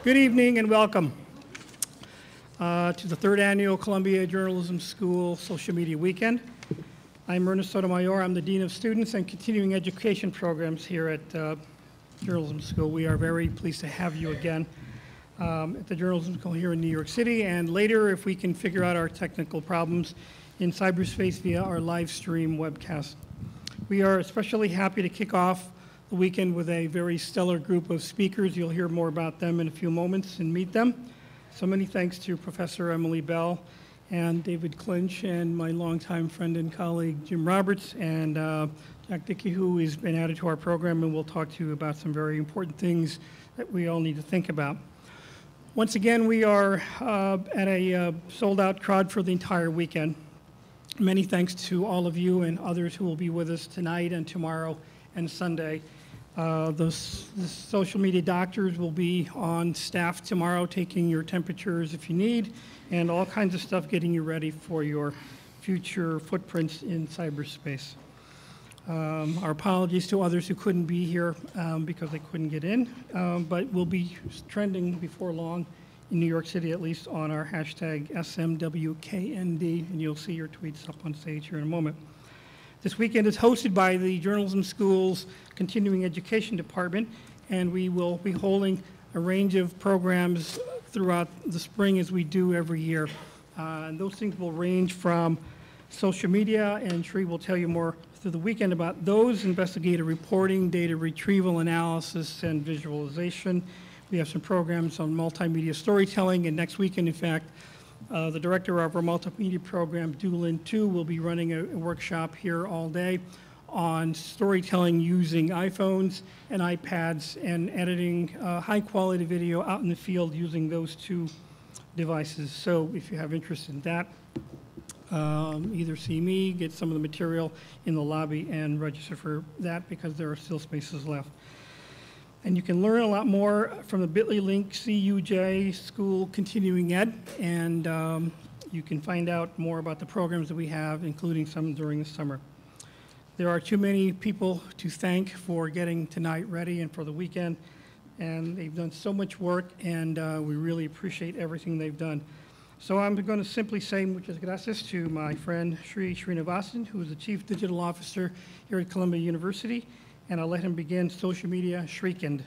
Good evening and welcome to the third annual Columbia Journalism School Social Media Weekend. I'm Ernest Sotomayor. I'm the Dean of Students and Continuing Education Programs here at Journalism School. We are very pleased to have you again at the Journalism School here in New York City, and later, if we can figure out our technical problems, in cyberspace via our live stream webcast. We are especially happy to kick off the weekend with a very stellar group of speakers. You'll hear more about them in a few moments and meet them. So many thanks to Professor Emily Bell and David Clinch and my longtime friend and colleague Jim Roberts and Jack Dickey, who has been added to our program, and we'll talk to you about some very important things that we all need to think about. Once again, we are at a sold-out crowd for the entire weekend. Many thanks to all of you and others who will be with us tonight and tomorrow and Sunday. The social media doctors will be on staff tomorrow taking your temperatures if you need, and all kinds of stuff getting you ready for your future footprints in cyberspace. Our apologies to others who couldn't be here because they couldn't get in, but we'll be trending before long in New York City, at least on our hashtag smwknd, and you'll see your tweets up on stage here in a moment. This weekend is hosted by the Journalism School's Continuing Education Department, and we will be holding a range of programs throughout the spring as we do every year. And those things will range from social media, and Sri will tell you more through the weekend about those, investigative reporting, data retrieval, analysis, and visualization. We have some programs on multimedia storytelling, and next weekend, in fact, the director of our multimedia program, Doolin 2, will be running a workshop here all day on storytelling using iPhones and iPads and editing high-quality video out in the field using those two devices. So if you have interest in that, either see me, get some of the material in the lobby, and register for that because there are still spaces left. And you can learn a lot more from the bit.ly link CUJ School Continuing Ed, and you can find out more about the programs that we have, including some during the summer. There are too many people to thank for getting tonight ready and for the weekend, and they've done so much work, and we really appreciate everything they've done. So I'm going to simply say muchas gracias to my friend Sri Srinivasan, who is the Chief Digital Officer here at Columbia University, and I'll let him begin social media shrieking.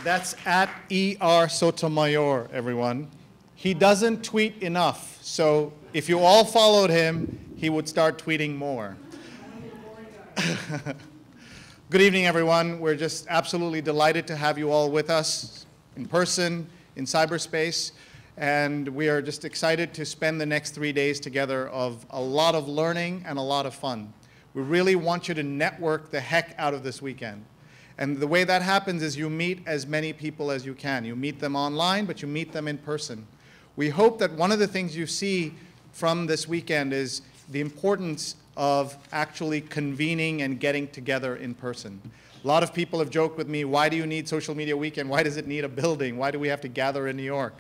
That's at ER Sotomayor, everyone. He doesn't tweet enough, so if you all followed him, he would start tweeting more. Good evening, everyone. We're just absolutely delighted to have you all with us in person, in cyberspace. And we are just excited to spend the next 3 days together of a lot of learning and a lot of fun. We really want you to network the heck out of this weekend. And the way that happens is you meet as many people as you can. You meet them online, but you meet them in person. We hope that one of the things you see from this weekend is the importance of actually convening and getting together in person. A lot of people have joked with me, why do you need social media weekend? Why does it need a building? Why do we have to gather in New York?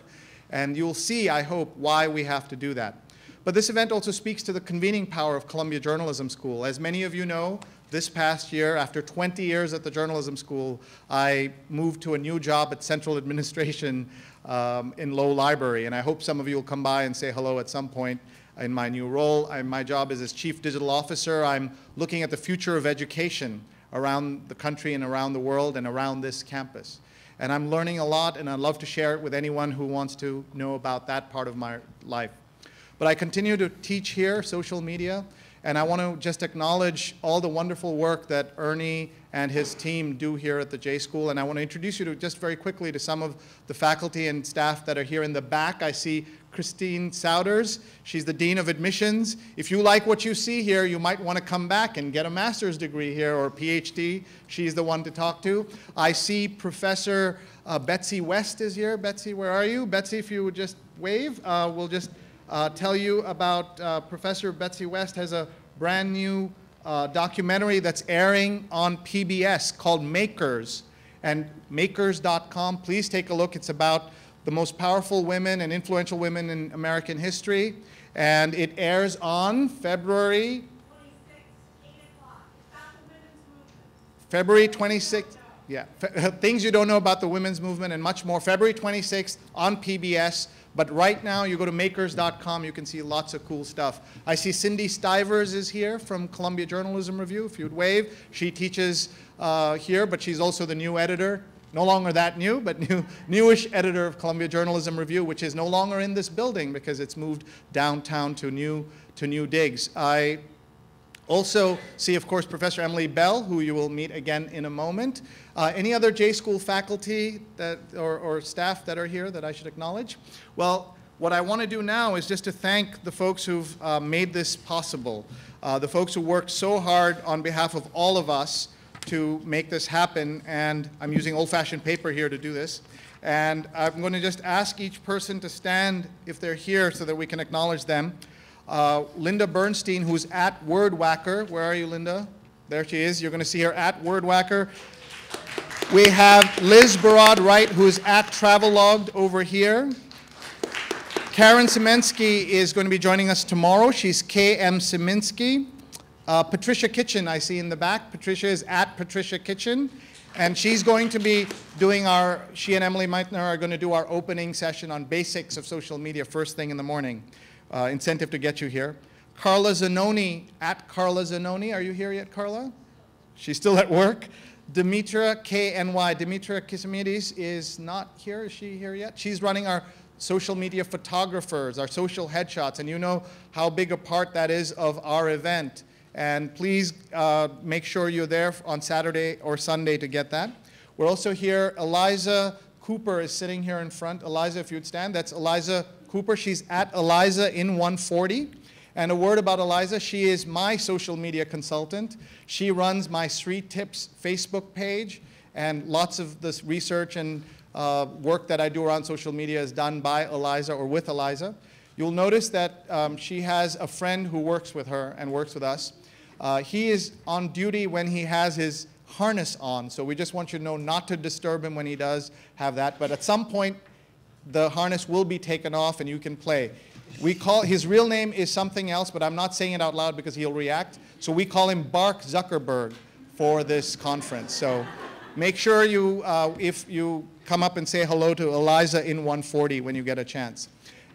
And you'll see, I hope, why we have to do that. But this event also speaks to the convening power of Columbia Journalism School. As many of you know, this past year, after 20 years at the Journalism School, I moved to a new job at Central Administration in Low Library. And I hope some of you will come by and say hello at some point in my new role. My job is as Chief Digital Officer. I'm looking at the future of education around the country and around the world and around this campus. And I'm learning a lot, and I'd love to share it with anyone who wants to know about that part of my life. But I continue to teach here, social media, and I want to just acknowledge all the wonderful work that Ernie and his team do here at the J School. And I want to introduce you to just very quickly to some of the faculty and staff that are here in the back. I see Christine Souders. She's the Dean of Admissions. If you like what you see here, you might want to come back and get a master's degree here or a PhD. She's the one to talk to. I see Professor Betsy West is here. Betsy, where are you? Betsy, if you would just wave, we'll just tell you about Professor Betsy West has a brand new documentary that's airing on PBS called Makers, and makers.com. Please take a look. It's about the most powerful women and influential women in American history, and it airs on February February 26th. Yeah, things you don't know about the women's movement and much more. February 26th on PBS. But right now, you go to makers.com, you can see lots of cool stuff. I see Cindy Stivers is here from Columbia Journalism Review, if you'd wave. She teaches here, but she's also the new editor. No longer that new, but newish editor of Columbia Journalism Review, which is no longer in this building because it's moved downtown to new digs. I also see, of course, Professor Emily Bell, who you will meet again in a moment. Any other J-School faculty that, or staff that are here that I should acknowledge? Well, what I want to do now is just to thank the folks who've made this possible, the folks who worked so hard on behalf of all of us to make this happen, and I'm using old-fashioned paper here to do this. And I'm going to just ask each person to stand if they're here so that we can acknowledge them. Linda Bernstein, who's at Wordwhacker. Where are you, Linda? There she is. You're going to see her at Wordwhacker. We have Liz Barad Wright, who's at Travelogged over here. Karen Semensky is going to be joining us tomorrow. She's KM Semensky. Patricia Kitchen, I see in the back. Patricia is at Patricia Kitchen. And she's going to be doing she and Emily Meitner are going to do our opening session on basics of social media first thing in the morning. Incentive to get you here. Carla Zanoni, at Carla Zanoni. Are you here yet, Carla? She's still at work. Dimitra KNY. Dimitra Kisimidis is not here. Is she here yet? She's running our social media photographers, our social headshots, and you know how big a part that is of our event. And please make sure you're there on Saturday or Sunday to get that. We're also here. Eliza Cooper is sitting here in front. Eliza, if you'd stand. That's Eliza Cooper. She's at Eliza in 140. And a word about Eliza, she is my social media consultant. She runs my Street Tips Facebook page, and lots of this research and work that I do around social media is done by Eliza or with Eliza. You'll notice that she has a friend who works with her and works with us. He is on duty when he has his harness on, so we just want you to know not to disturb him when he does have that, but at some point the harness will be taken off and you can play. His real name is something else, but I'm not saying it out loud because he'll react, so we call him Bark Zuckerberg for this conference. So make sure you, if you come up and say hello to Eliza in 140 when you get a chance.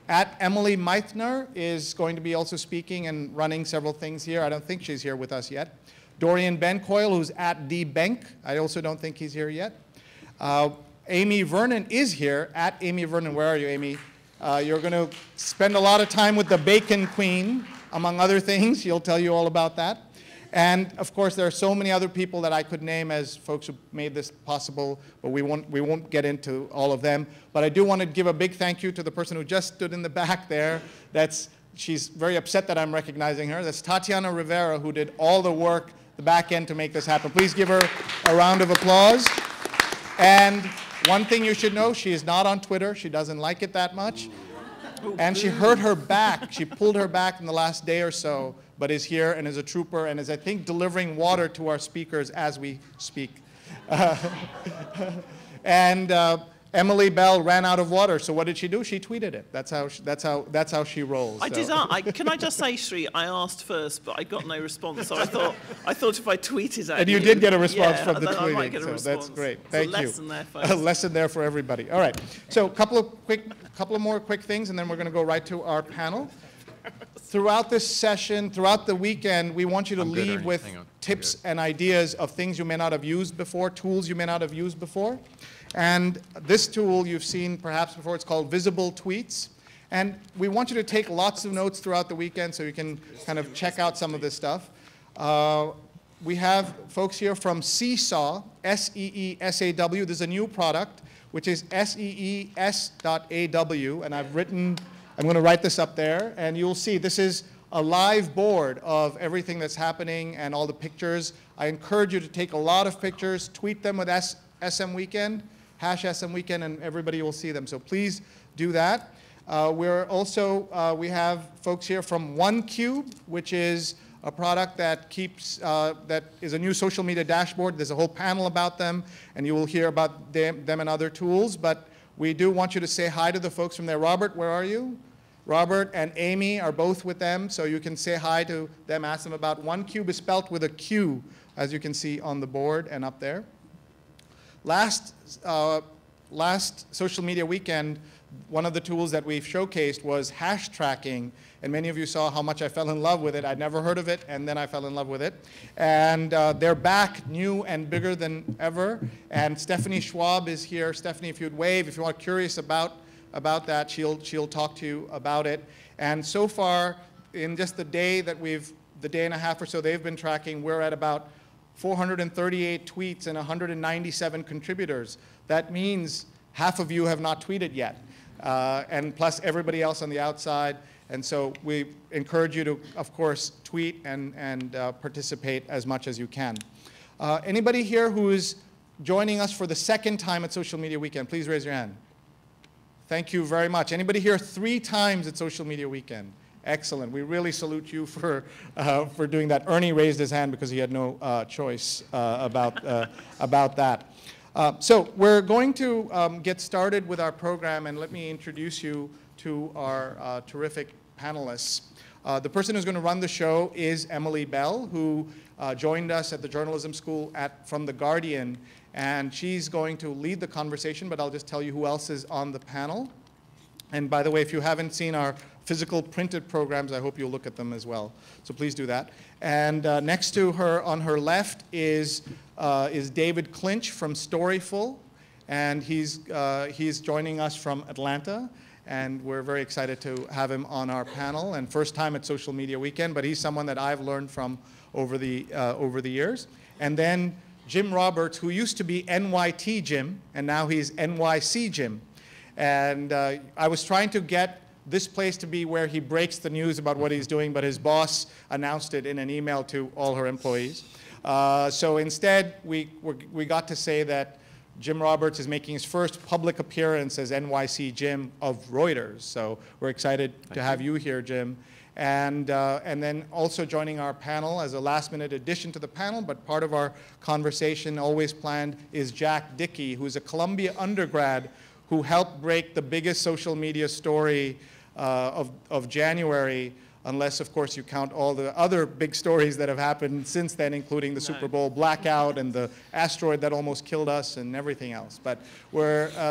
At Emily Meitner is going to be also speaking and running several things here. I don't think she's here with us yet. Dorian Bencoil, who's at DBank. I also don't think he's here yet. Amy Vernon is here. At Amy Vernon, where are you, Amy? You're going to spend a lot of time with the Bacon Queen, among other things. She'll tell you all about that. And of course, there are so many other people that I could name as folks who made this possible, but we won't get into all of them. But I do want to give a big thank you to the person who just stood in the back there. She's very upset that I'm recognizing her. That's Tatiana Rivera, who did all the work, the back end, to make this happen. Please give her a round of applause. And one thing you should know, she is not on Twitter. She doesn't like it that much. And she hurt her back. She pulled her back in the last day or so, but is here and is a trooper and is, I think, delivering water to our speakers as we speak. Emily Bell ran out of water, so what did she do? She tweeted it. That's how she rolls. Can I just say, Sri, I asked first, but I got no response. So I thought if I tweeted at and you did get a response from the tweeting. I might get a so response. That's great. Thank you. Lesson there, folks. A lesson there for everybody. All right. So a couple of more quick things, and then we're going to go right to our panel. Throughout this session, throughout the weekend, we want you to leave with tips and ideas of things you may not have used before, tools you may not have used before. And this tool you've seen perhaps before, it's called Visible Tweets. And we want you to take lots of notes throughout the weekend so you can kind of check out some of this stuff. We have folks here from Seesaw, S-E-E-S-A-W. There's a new product, which is sees.aw. And I'm going to write this up there. And you'll see this is a live board of everything that's happening and all the pictures. I encourage you to take a lot of pictures, tweet them with smwknd, #smwknd, and everybody will see them. So please do that. We have folks here from OneCube, which is a product that that is a new social media dashboard. There's a whole panel about them, and you will hear about them and other tools. But we do want you to say hi to the folks from there. Robert, where are you? Robert and Amy are both with them, so you can say hi to them, ask them about OneCube. Is spelt with a Q. as you can see on the board and up there. Last social media weekend, one of the tools that we've showcased was hash tracking, and many of you saw how much I fell in love with it. I'd never heard of it, and then I fell in love with it. And they're back, new and bigger than ever. And Stephanie Schwab is here. Stephanie, if you'd wave, if you are curious about that, she'll talk to you about it. And so far, in just the day and a half or so they've been tracking, we're at about 438 tweets and 197 contributors. That means half of you have not tweeted yet, and plus everybody else on the outside. And so we encourage you to, of course, tweet and participate as much as you can. Anybody here who is joining us for the second time at Social Media Weekend, please raise your hand. Thank you very much. Anybody here 3 times at Social Media Weekend? Excellent. We really salute you for doing that. Ernie raised his hand because he had no choice about that. So we're going to get started with our program, and let me introduce you to our terrific panelists. The person who's going to run the show is Emily Bell, who joined us at the journalism school from The Guardian, and she's going to lead the conversation, but I'll just tell you who else is on the panel. And by the way, if you haven't seen our physical printed programs, I hope you'll look at them as well. So please do that. And next to her, on her left, is David Clinch from Storyful, and he's joining us from Atlanta, and we're very excited to have him on our panel. And first time at Social Media Weekend, but he's someone that I've learned from over the years. And then Jim Roberts, who used to be NYT Jim, and now he's NYC Jim. And I was trying to get this place to be where he breaks the news about what he's doing, but his boss announced it in an email to all her employees. So instead, we got to say that Jim Roberts is making his first public appearance as NYC Jim of Reuters. So we're excited to have you here, Jim. And then also joining our panel as a last-minute addition to the panel, but part of our conversation always planned, is Jack Dickey, who's a Columbia undergrad who helped break the biggest social media story of January, unless, of course, you count all the other big stories that have happened since then, including the Super Bowl blackout and the asteroid that almost killed us and everything else. But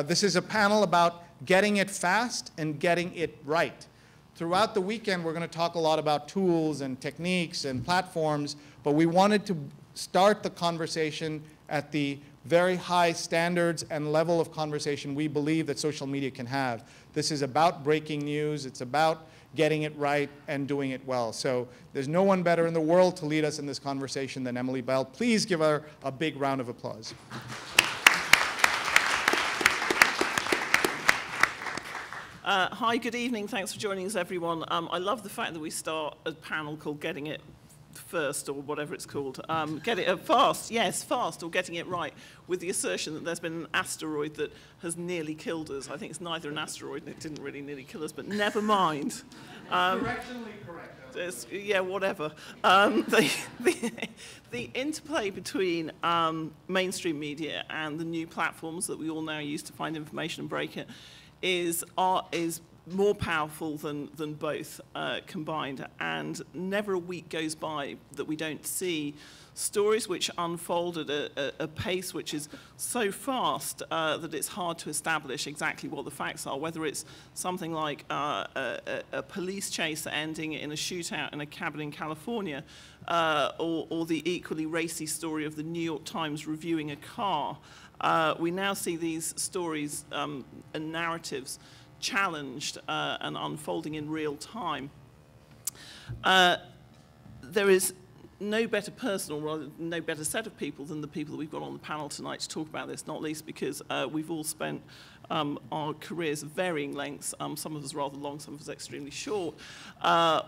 this is a panel about getting it fast and getting it right. Throughout the weekend, we're going to talk a lot about tools and techniques and platforms, but we wanted to start the conversation at the very high standards and level of conversation we believe that social media can have. This is about breaking news. It's about getting it right and doing it well. So there's no one better in the world to lead us in this conversation than Emily Bell. Please give her a big round of applause. Hi, good evening. Thanks for joining us, everyone. I love the fact that we start a panel called Getting It First, or whatever it's called. Get it fast, yes, fast, or getting it right, with the assertion that there's been an asteroid that has nearly killed us. I think it's neither an asteroid and it didn't really nearly kill us, but never mind. Directionally correct. Yeah, whatever. The interplay between mainstream media and the new platforms that we all now use to find information and break it is more powerful than both combined, and never a week goes by that we don't see stories which unfold at a pace which is so fast that it's hard to establish exactly what the facts are, whether it's something like a police chase ending in a shootout in a cabin in California, or the equally racy story of the New York Times reviewing a car. We now see these stories and narratives challenged and unfolding in real time. There is no better person, or rather no better set of people than the people that we've got on the panel tonight to talk about this, not least because we've all spent our careers of varying lengths, some of us rather long, some of us extremely short,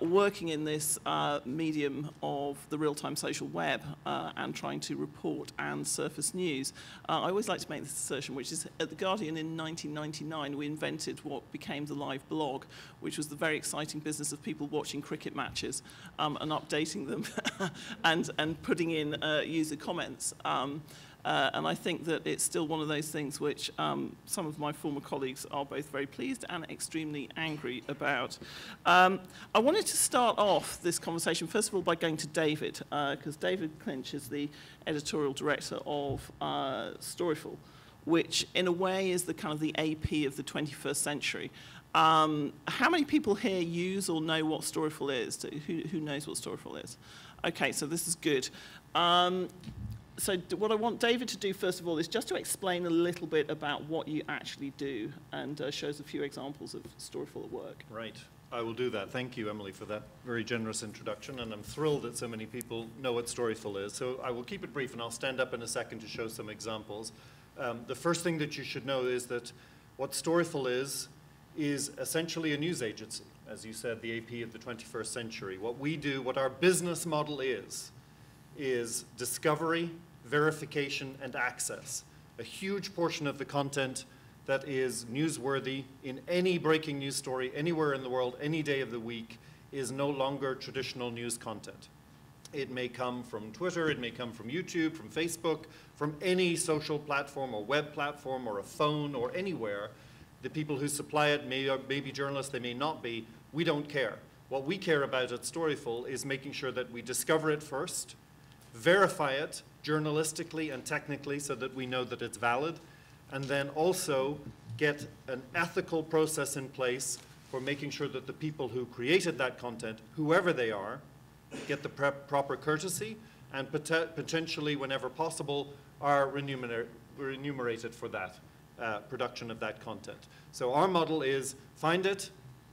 working in this medium of the real-time social web and trying to report and surface news. I always like to make this assertion, which is at The Guardian in 1999, we invented what became the live blog, which was the very exciting business of people watching cricket matches and updating them and putting in user comments. And I think that it's still one of those things which some of my former colleagues are both very pleased and extremely angry about. I wanted to start off this conversation, first of all, by going to David, because David Clinch is the editorial director of Storyful, which in a way is the kind of the AP of the 21st century. How many people here use or know what Storyful is? Who knows what Storyful is? Okay, so this is good. So what I want David to do, first of all, is just to explain a little bit about what you actually do and show us a few examples of Storyful at work. Right. I will do that. Thank you, Emily, for that very generous introduction, and I'm thrilled that so many people know what Storyful is. So I will keep it brief, and I'll stand up in a second to show some examples. The first thing that you should know is that what Storyful is essentially a news agency. As you said, the AP of the 21st century. What we do, what our business model is discovery, verification, and access. A huge portion of the content that is newsworthy in any breaking news story anywhere in the world, any day of the week, is no longer traditional news content. It may come from Twitter, it may come from YouTube, from Facebook, from any social platform or web platform or a phone or anywhere. The people who supply it may be journalists, they may not be. We don't care. What we care about at Storyful is making sure that we discover it first, verify it journalistically and technically so that we know that it's valid, and then also get an ethical process in place for making sure that the people who created that content, whoever they are, get the proper courtesy and potentially, whenever possible, are remunerated for that production of that content. So our model is find it,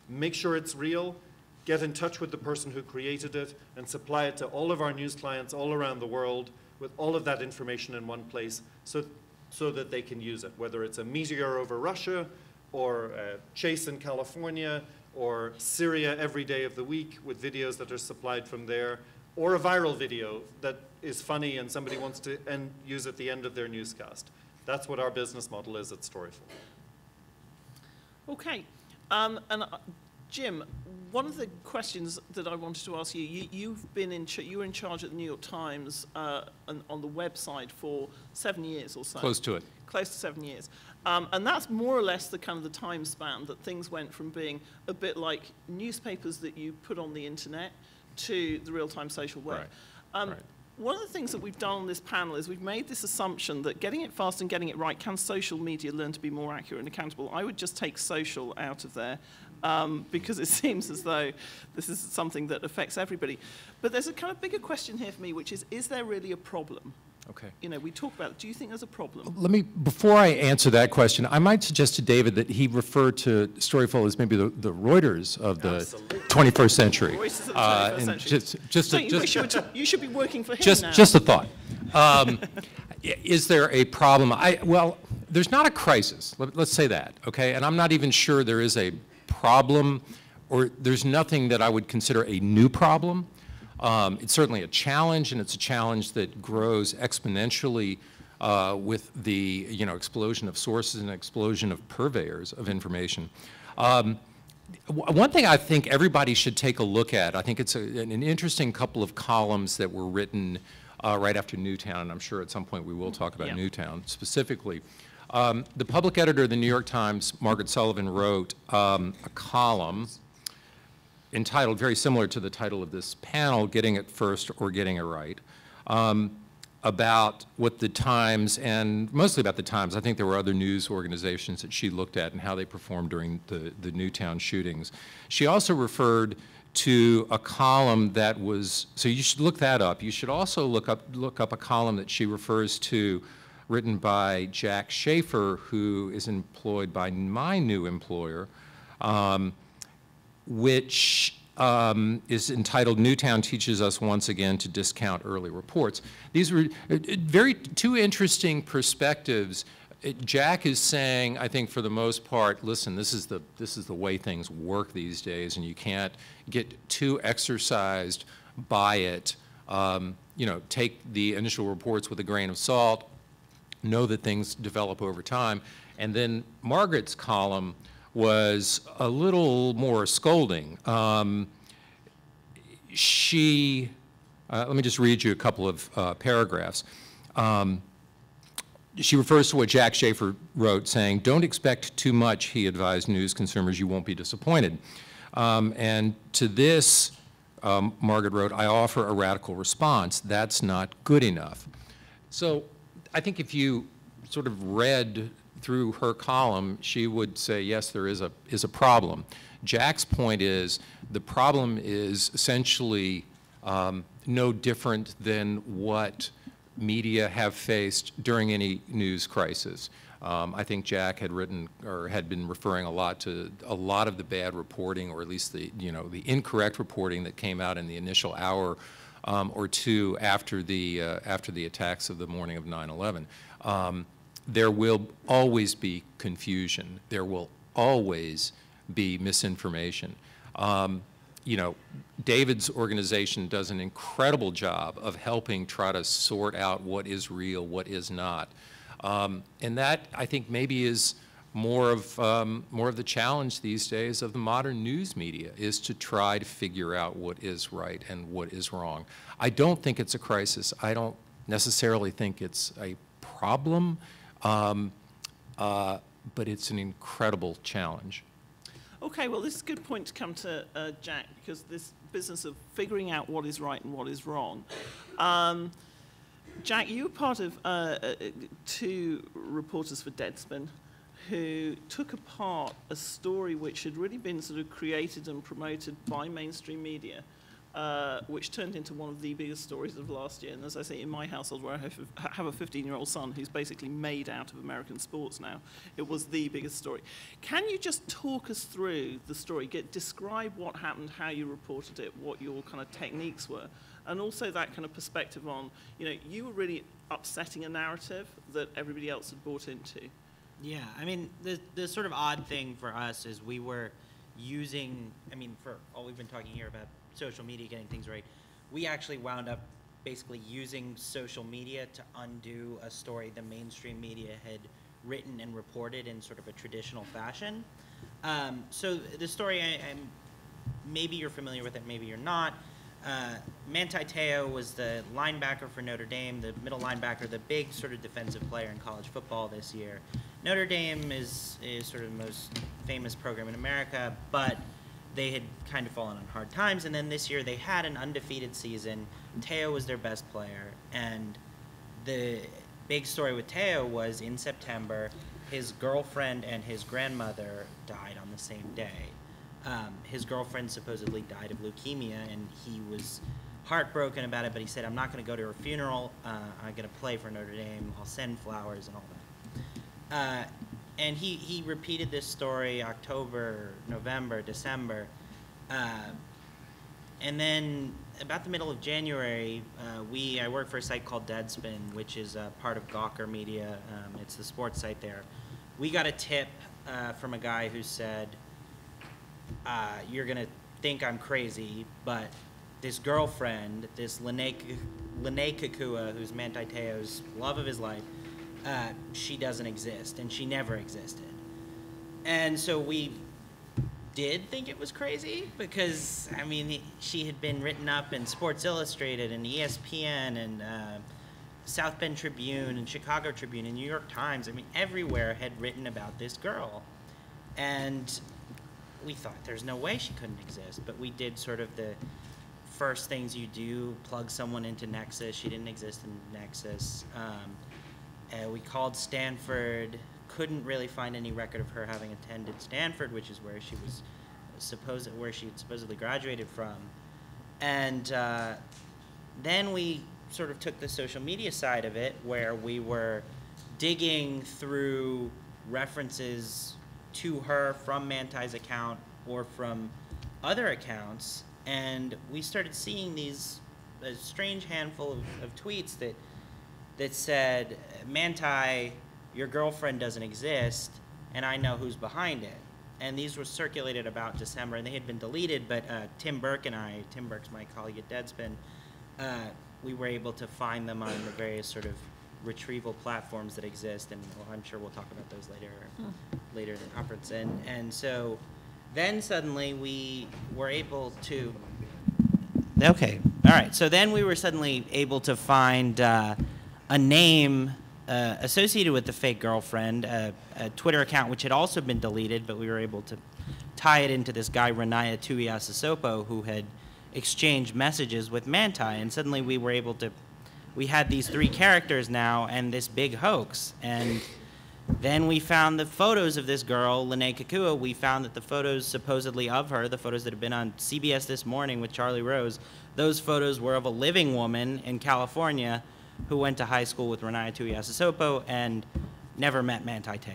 make sure it's real, get in touch with the person who created it, and supply it to all of our news clients all around the world with all of that information in one place so that they can use it, whether it's a meteor over Russia or a chase in California or Syria every day of the week with videos that are supplied from there, or a viral video that is funny and somebody wants to use at the end of their newscast. That's what our business model is at Storyful. Okay. Jim, one of the questions that I wanted to ask you, you were in charge at the New York Times on the website for 7 years or so. Close to it. Close to 7 years. And that's more or less the kind of the time span that things went from being a bit like newspapers that you put on the internet to the real-time social web. Right. One of the things that we've done on this panel is we've made this assumption that getting it fast and getting it right, can social media learn to be more accurate and accountable? I would just take social out of there because it seems as though this is something that affects everybody. But there's a kind of bigger question here for me, which is there really a problem? Okay. You know, we talk about it. Do you think there's a problem? Before I answer that question, I might suggest to David that he refer to Storyful as maybe the Reuters of the Absolutely. 21st century. Reuters of the 21st century. You should be working for him now. Just a thought. Is there a problem? Well, there's not a crisis. Let's say that, okay? And I'm not even sure there is a problem, or there's nothing that I would consider a new problem. It's certainly a challenge, and it's a challenge that grows exponentially with the explosion of sources and explosion of purveyors of information. One thing I think everybody should take a look at, I think it's an interesting couple of columns that were written right after Newtown, and I'm sure at some point we will talk about Newtown specifically. The public editor of the New York Times, Margaret Sullivan, wrote a column entitled, very similar to the title of this panel, Getting It First or Getting It Right, about what the Times, and mostly about the Times, I think there were other news organizations that she looked at and how they performed during the Newtown shootings. She also referred to a column that was, so you should look that up. You should also look up a column that she refers to, written by Jack Schaefer, who is employed by my new employer, which is entitled Newtown Teaches Us Once Again to Discount Early Reports. These were two interesting perspectives. Jack is saying, I think for the most part, listen, this is the way things work these days, and you can't get too exercised by it. Take the initial reports with a grain of salt, know that things develop over time. And then Margaret's column was a little more scolding. Let me just read you a couple of paragraphs. she refers to what Jack Schaefer wrote, saying, "Don't expect too much," he advised news consumers, "you won't be disappointed." And to this, Margaret wrote, "I offer a radical response. That's not good enough." So I think if you sort of read through her column, she would say, yes, there is a problem. Jack's point is the problem is essentially no different than what media have faced during any news crisis. I think Jack had written or had been referring a lot to a lot of the bad reporting, or at least the incorrect reporting that came out in the initial hour or two after the attacks of the morning of 9/11. There will always be confusion. There will always be misinformation. David's organization does an incredible job of helping try to sort out what is real, what is not. And that, I think, maybe is more of the challenge these days of the modern news media, is to try to figure out what is right and what is wrong. I don't think it's a crisis. I don't necessarily think it's a problem, but it's an incredible challenge. Okay, well, this is a good point to come to Jack, because this business of figuring out what is right and what is wrong. Jack, you were part of 2 reporters for Deadspin who took apart a story which had really been sort of created and promoted by mainstream media, which turned into one of the biggest stories of last year. And as I say, in my household, where I have a 15-year-old son who's basically made out of American sports now, it was the biggest story. Can you just talk us through the story? Describe what happened, how you reported it, what your kind of techniques were, and also that kind of perspective on, you were really upsetting a narrative that everybody else had bought into. Yeah, I mean, the sort of odd thing for us is we were using, for all we've been talking here about social media getting things right, we actually wound up basically using social media to undo a story the mainstream media had written and reported in sort of a traditional fashion. So the story, maybe you're familiar with it, maybe you're not. Manti Te'o was the linebacker for Notre Dame, the middle linebacker, the big sort of defensive player in college football this year. Notre Dame is sort of the most famous program in America, but they had kind of fallen on hard times, and then this year they had an undefeated season. Te'o was their best player, and the big story with Te'o was in September, his girlfriend and his grandmother died on the same day. His girlfriend supposedly died of leukemia, and he was heartbroken about it, but he said, "I'm not going to go to her funeral. I'm going to play for Notre Dame. I'll send flowers and all that." And he repeated this story October, November, December. And then about the middle of January, I work for a site called Deadspin, which is part of Gawker Media. It's the sports site there. We got a tip from a guy who said, "You're going to think I'm crazy, but this girlfriend, this Lene Kekua, who's Manti Te'o's love of his life, she doesn't exist, and she never existed." And so we did think it was crazy, because, she had been written up in Sports Illustrated and ESPN and South Bend Tribune and Chicago Tribune and New York Times. Everywhere had written about this girl. And we thought there's no way she couldn't exist, but we did sort of the first things you do, plug someone into Nexus. She didn't exist in Nexus. We called Stanford, couldn't really find any record of her having attended Stanford, which is where she was where she had supposedly graduated from. And then we sort of took the social media side of it, where we were digging through references to her from Manti's account or from other accounts, and we started seeing a strange handful of tweets that said, "Manti, your girlfriend doesn't exist, and I know who's behind it." And these were circulated about December, and they had been deleted, but Tim Burke's my colleague at Deadspin, we were able to find them on the various sort of retrieval platforms that exist, and I'm sure we'll talk about those later in the conference. And so then suddenly we were able to, okay, all right, so then we were suddenly able to find a name associated with the fake girlfriend, a Twitter account which had also been deleted, but we were able to tie it into this guy, Renaya Tuiasosopo, who had exchanged messages with Manti, and suddenly we were able to, we had these 3 characters now and this big hoax. And then we found the photos of this girl, Lene Kakua. We found that the photos supposedly of her, the photos that have been on CBS This Morning with Charlie Rose, those photos were of a living woman in California who went to high school with Renaya Tuiasosopo and never met Manti Teo.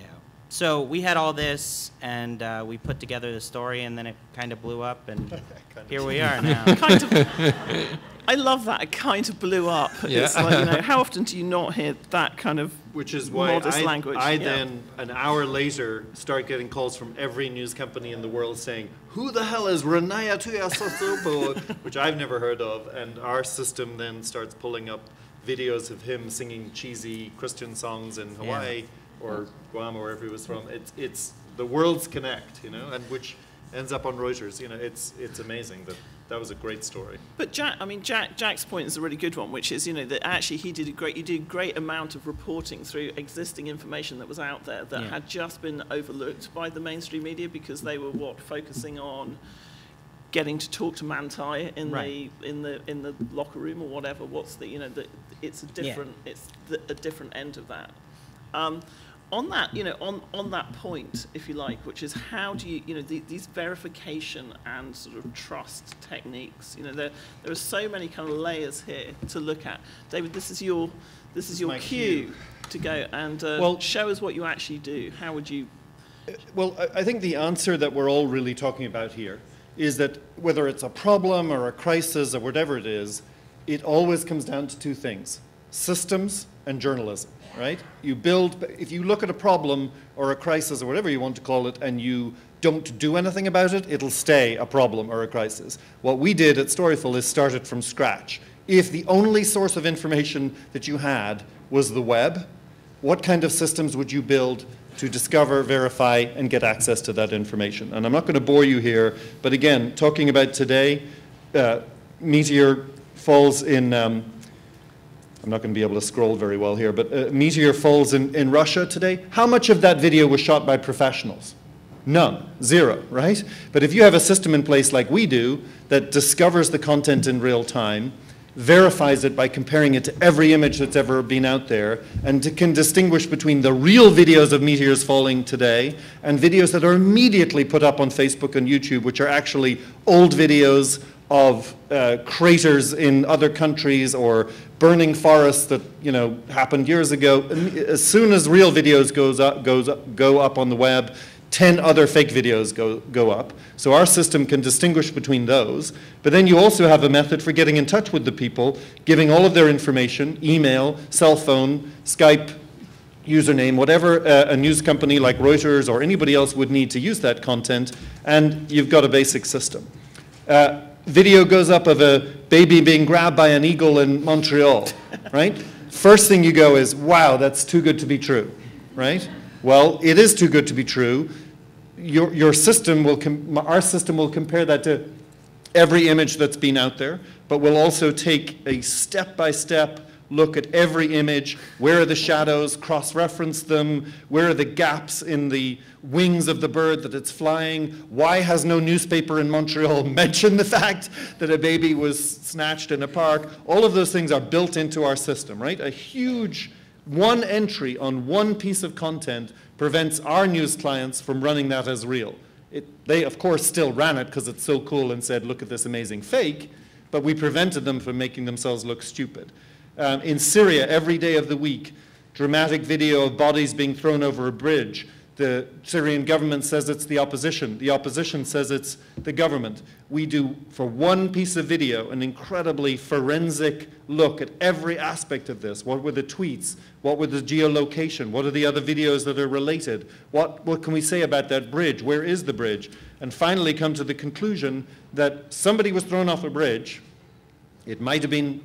So we had all this, and we put together the story, and then it kind of blew up, and here we are now. Kind of, I love that. It kind of blew up. Yeah. It's like, you know, how often do you not hear that kind of Which is why modest language? I Yeah. then, an hour later, start getting calls from every news company in the world saying, who the hell is Renaya Tuiasosopo, which I've never heard of, and our system then starts pulling up videos of him singing cheesy Christian songs in Hawaii or Guam or wherever he was from. It's the worlds connect, you know, and which ends up on Reuters. You know, it's amazing that was a great story. But Jack's point is a really good one, which is, you know, that actually you did a great amount of reporting through existing information that was out there that had just been overlooked by the mainstream media because they were focusing on getting to talk to Manti in the locker room or whatever. What's the, you know, it's a different a different end of that. On that, you know, on that point, if you like, which is how do you, you know, these verification and sort of trust techniques, you know, there are so many kind of layers here to look at. David, this is your cue to go and show us what you actually do. How would you? Well, I think the answer that we're all really talking about here is that whether it's a problem or a crisis or whatever it is, it always comes down to 2 things: systems and journalism. Right? You build, if you look at a problem or a crisis or whatever you want to call it, and you don't do anything about it, it'll stay a problem or a crisis. What we did at Storyful is start it from scratch. If the only source of information that you had was the web, what kind of systems would you build to discover, verify, and get access to that information? And I'm not going to bore you here, but again, talking about today, Meteor falls in, I'm not going to be able to scroll very well here, but Meteor falls in Russia today. How much of that video was shot by professionals? None, 0, right? But if you have a system in place like we do that discovers the content in real time, verifies it by comparing it to every image that's ever been out there, and can distinguish between the real videos of meteors falling today and videos that are immediately put up on Facebook and YouTube, which are actually old videos of craters in other countries or burning forests that, you know, happened years ago. As soon as real videos go up on the web, 10 other fake videos go up. So our system can distinguish between those. But then you also have a method for getting in touch with the people, giving all of their information, email, cell phone, Skype, username, whatever a news company like Reuters or anybody else would need to use that content, and you've got a basic system. Video goes up of a baby being grabbed by an eagle in Montreal, right? First thing you go is, wow, that's too good to be true, right? Well, it is too good to be true. Your system will, our system will compare that to every image that's been out there, but we'll also take a step-by-step look at every image. Where are the shadows? Cross-reference them. Where are the gaps in the wings of the bird that it's flying? Why has no newspaper in Montreal mentioned the fact that a baby was snatched in a park? All of those things are built into our system, right? A huge one entry on one piece of content prevents our news clients from running that as real. They, of course, still ran it because it's so cool and said, look at this amazing fake, but we prevented them from making themselves look stupid. In Syria, every day of the week, dramatic video of bodies being thrown over a bridge. The Syrian government says it's the opposition. The opposition says it's the government. We do, for one piece of video, an incredibly forensic look at every aspect of this. What were the tweets? What were the geolocation? What are the other videos that are related? What can we say about that bridge? Where is the bridge? And finally come to the conclusion that somebody was thrown off a bridge. It might have been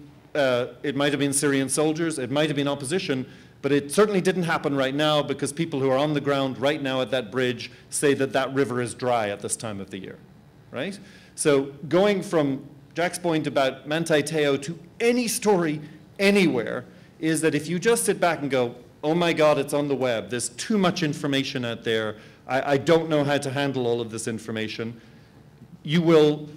Syrian soldiers, it might have been opposition, but it certainly didn't happen right now because people who are on the ground right now at that bridge say that that river is dry at this time of the year, right? So going from Jack's point about Manti Teo to any story anywhere is that if you just sit back and go, oh my God, it's on the web, there's too much information out there, I don't know how to handle all of this information, you will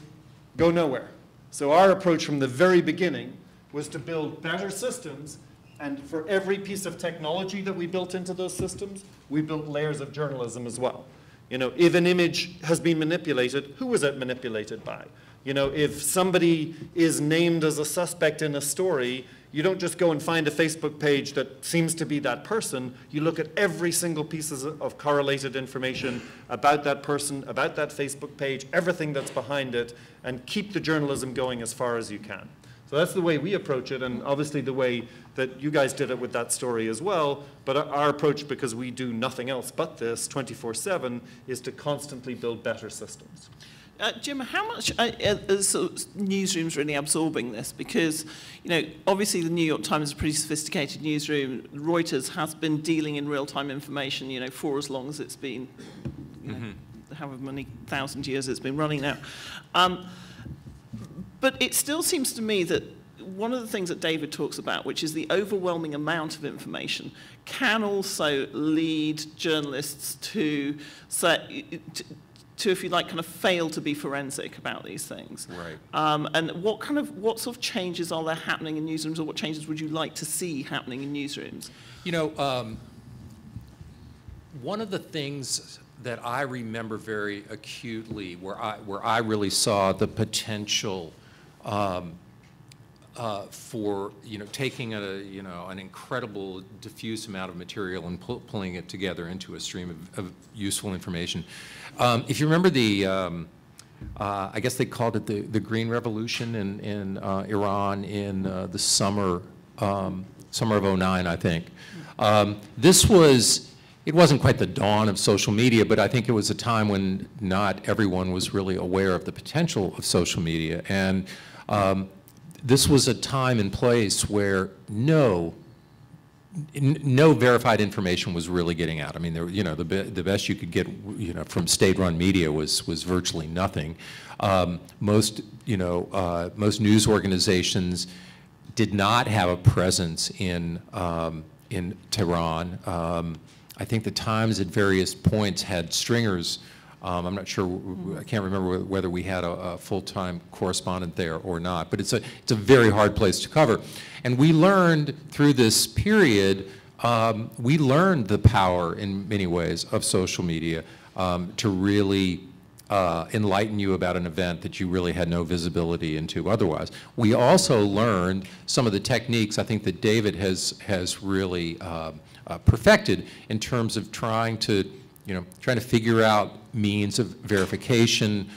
go nowhere. So our approach from the very beginning was to build better systems, and for every piece of technology that we built into those systems, we built layers of journalism as well. You know, if an image has been manipulated, who was it manipulated by? You know, if somebody is named as a suspect in a story, you don't just go and find a Facebook page that seems to be that person. You look at every single piece of correlated information about that person, about that Facebook page, everything that's behind it, and keep the journalism going as far as you can. So that's the way we approach it, and obviously the way that you guys did it with that story as well. But our approach, because we do nothing else but this 24/7, is to constantly build better systems. Jim, how much are newsrooms really absorbing this? Because, you know, obviously the New York Times is a pretty sophisticated newsroom. Reuters has been dealing in real-time information, you know, for as long as it's been, you know, however many thousand years it's been running now. But it still seems to me that one of the things that David talks about, which is the overwhelming amount of information, can also lead journalists to if you like, kind of fail to be forensic about these things. Right. And what sort of changes are there happening in newsrooms, or what changes would you like to see happening in newsrooms? You know, one of the things that I remember very acutely, where I really saw the potential for, you know, taking an incredible diffuse amount of material and pulling it together into a stream of useful information. If you remember the, I guess they called it the Green Revolution in Iran in the summer of '09, I think. It wasn't quite the dawn of social media, but I think it was a time when not everyone was really aware of the potential of social media. And this was a time and place where no verified information was really getting out. I mean, you know, the best you could get, you know, from state-run media was virtually nothing. Most news organizations did not have a presence in Tehran. I think the Times at various points had stringers. I'm not sure, I can't remember whether we had a full-time correspondent there or not, but it's a very hard place to cover. And we learned through this period, we learned the power in many ways of social media to really enlighten you about an event that you really had no visibility into otherwise. We also learned some of the techniques I think that David has really perfected in terms of trying to figure out means of verification,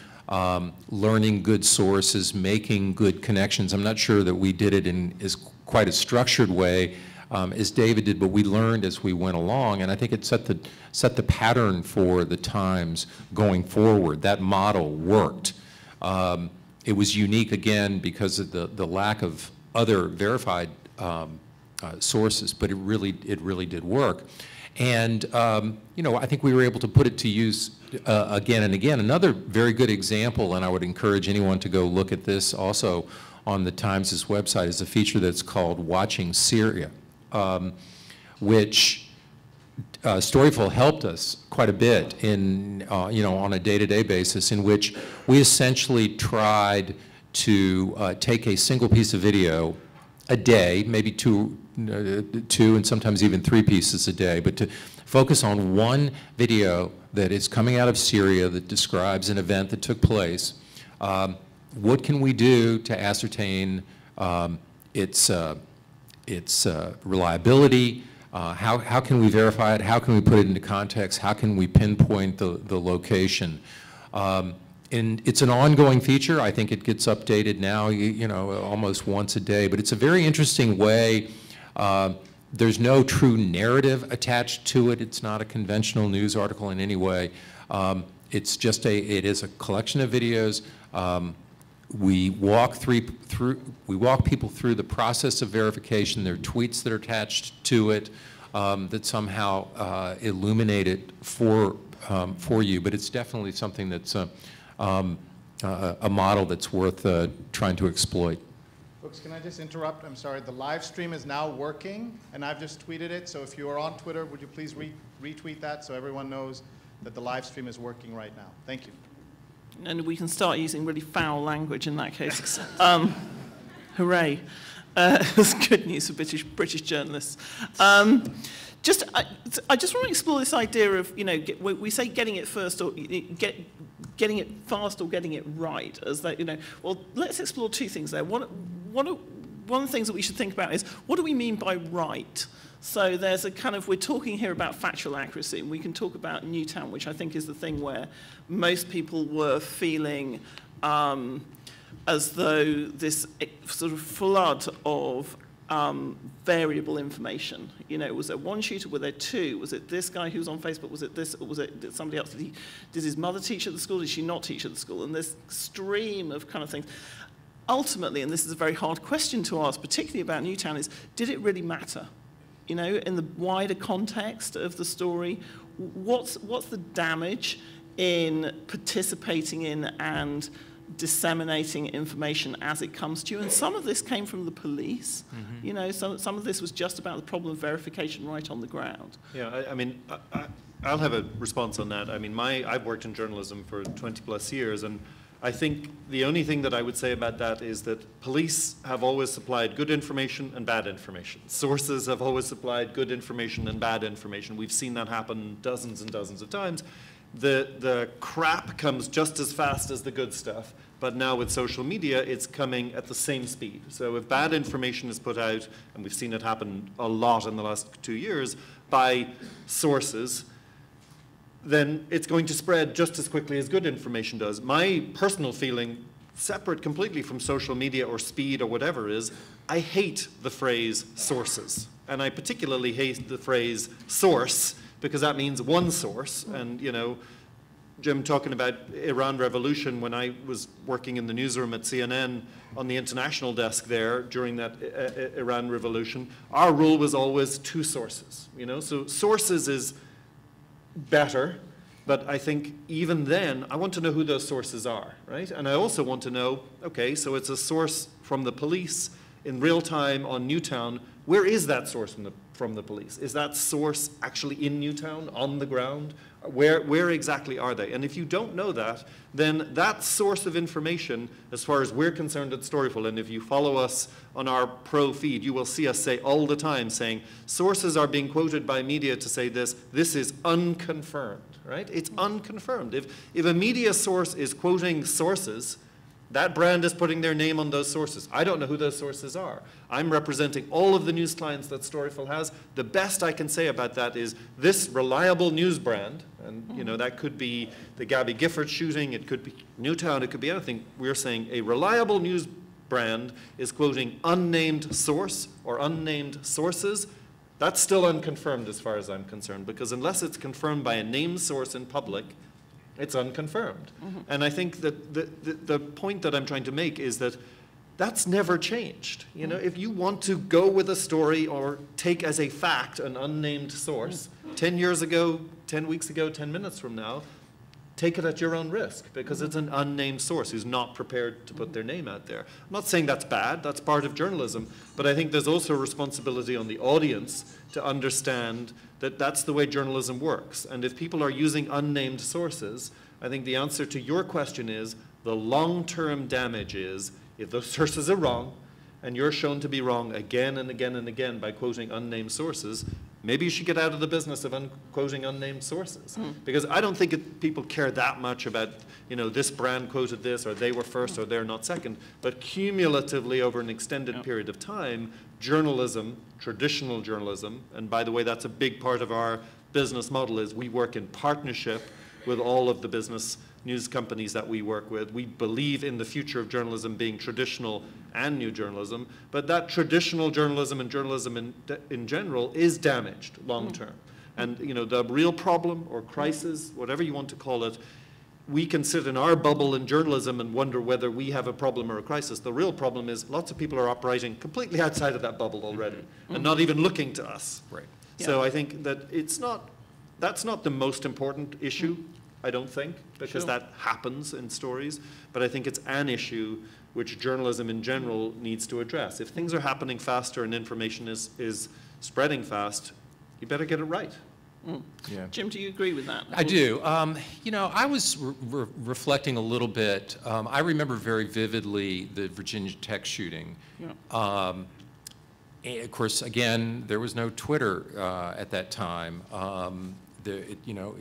learning good sources, making good connections. I'm not sure that we did it in quite a structured way as David did, but we learned as we went along, and I think it set the pattern for the Times going forward. That model worked. It was unique again because of the lack of other verified sources, but it really did work. And I think we were able to put it to use again and again. Another very good example, and I would encourage anyone to go look at this also on the Times' website, is a feature that's called Watching Syria, which Storyful helped us quite a bit in, on a day-to-day basis, in which we essentially tried to take a single piece of video a day, maybe two and sometimes even 3 pieces a day, but to focus on one video that is coming out of Syria that describes an event that took place. What can we do to ascertain its reliability? How can we verify it? How can we put it into context? How can we pinpoint the location? And it's an ongoing feature. I think it gets updated now, almost once a day. But it's a very interesting way. There's no true narrative attached to it. It's not a conventional news article in any way. It's just it is a collection of videos. We walk people through the process of verification. There are tweets that are attached to it that somehow illuminate it for you. But it's definitely something that's a model that's worth trying to exploit. Folks, can I just interrupt? I'm sorry. The live stream is now working, and I've just tweeted it. So if you are on Twitter, would you please retweet that so everyone knows that the live stream is working right now? Thank you. And we can start using really foul language in that case. Hooray. It's good news for British journalists. I just want to explore this idea of, we say getting it first or getting it fast or getting it right. As that, well, let's explore two things there. One of the things that we should think about is, what do we mean by right? So there's a kind of, we're talking here about factual accuracy, and we can talk about Newtown, which I think is the thing where most people were feeling as though this sort of flood of variable information. Was there one shooter? Were there two? Was it this guy who was on Facebook? Was it this? Or was it somebody else? Did his mother teach at the school? Did she not teach at the school? And this stream of kind of things. Ultimately, and this is a very hard question to ask, particularly about Newtown, is did it really matter? In the wider context of the story, what's the damage in participating in and disseminating information as it comes to you? And some of this came from the police. Mm-hmm. Some of this was just about the problem of verification right on the ground. Yeah, I'll have a response on that. I've worked in journalism for 20 plus years, and I think the only thing that I would say about that is that police have always supplied good information and bad information. Sources have always supplied good information and bad information. We've seen that happen dozens and dozens of times. The crap comes just as fast as the good stuff, but now with social media, it's coming at the same speed. So if bad information is put out, and we've seen it happen a lot in the last 2 years, by sources, then it's going to spread just as quickly as good information does. My personal feeling, separate completely from social media or speed or whatever, is I hate the phrase sources. And I particularly hate the phrase source, because that means one source. And, Jim talking about Iran Revolution, when I was working in the newsroom at CNN on the international desk there during that Iran Revolution, our rule was always two sources. So sources is better, but I think even then, I want to know who those sources are, right? And I also want to know, okay, so it's a source from the police in real time on Newtown. Where is that source from the police? Is that source actually in Newtown, on the ground? Where exactly are they? And if you don't know that, then that source of information, as far as we're concerned at Storyful, and if you follow us on our pro feed, you will see us say all the time, saying, sources are being quoted by media to say this is unconfirmed, right? It's unconfirmed. If a media source is quoting sources, that brand is putting their name on those sources. I don't know who those sources are. I'm representing all of the news clients that Storyful has. The best I can say about that is this reliable news brand, and that could be the Gabby Gifford shooting, it could be Newtown, it could be anything. We're saying a reliable news brand is quoting unnamed source or unnamed sources. That's still unconfirmed as far as I'm concerned, because unless it's confirmed by a named source in public, it's unconfirmed. Mm-hmm. And I think that the point that I'm trying to make is that that's never changed. If you want to go with a story or take as a fact an unnamed source, 10 years ago, 10 weeks ago, 10 minutes from now, take it at your own risk, because it's an unnamed source who's not prepared to put their name out there. I'm not saying that's bad, that's part of journalism, but I think there's also a responsibility on the audience to understand that that's the way journalism works. And if people are using unnamed sources, I think the answer to your question is the long-term damage is if those sources are wrong, and you're shown to be wrong again and again and again by quoting unnamed sources, maybe you should get out of the business of quoting unnamed sources. Because I don't think people care that much about, this brand quoted this, or they were first, or they're not second. But cumulatively, over an extended period of time, journalism, traditional journalism, and by the way, that's a big part of our business model, is we work in partnership with all of the business news companies that we work with. We believe in the future of journalism being traditional and new journalism, but that traditional journalism and journalism in general is damaged long term. And the real problem or crisis, whatever you want to call it, we can sit in our bubble in journalism and wonder whether we have a problem or a crisis. The real problem is lots of people are operating completely outside of that bubble already and not even looking to us. Right. Yeah. So I think that that's not the most important issue, I don't think, because that happens in stories. But I think it's an issue which journalism in general needs to address. If things are happening faster and information is spreading fast, you better get it right. Yeah. Jim, do you agree with that? I do. You know, I was reflecting a little bit. I remember very vividly the Virginia Tech shooting. Yeah. Of course, again, there was no Twitter at that time. You know,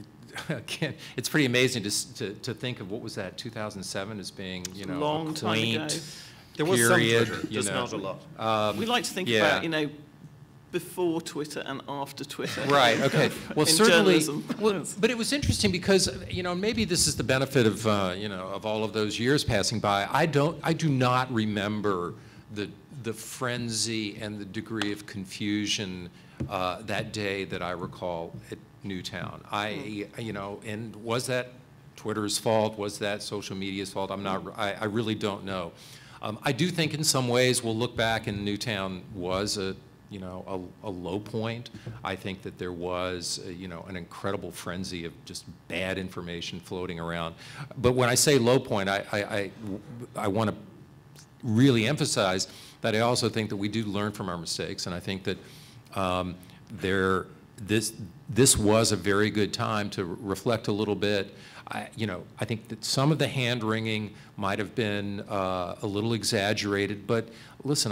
again, it's pretty amazing to think of what was that 2007 as being, you know, Long a time ago. quaint There was some period. Twitter, You just know. not a lot. We like to think yeah. about, you know, before Twitter and after Twitter. Right, okay. Well, in certainly, journalism. well, but it was interesting because, you know, maybe this is the benefit of, you know, of all of those years passing by. I do not remember the frenzy and the degree of confusion that day that I recall at Newtown. You know, and was that Twitter's fault? Was that social media's fault? I really don't know. I do think in some ways we'll look back and Newtown was a low point. I think that there was, you know, an incredible frenzy of just bad information floating around. But when I say low point, I want to really emphasize that I also think that we do learn from our mistakes, and I think that this was a very good time to reflect a little bit. You know, I think that some of the hand-wringing might have been a little exaggerated, but listen,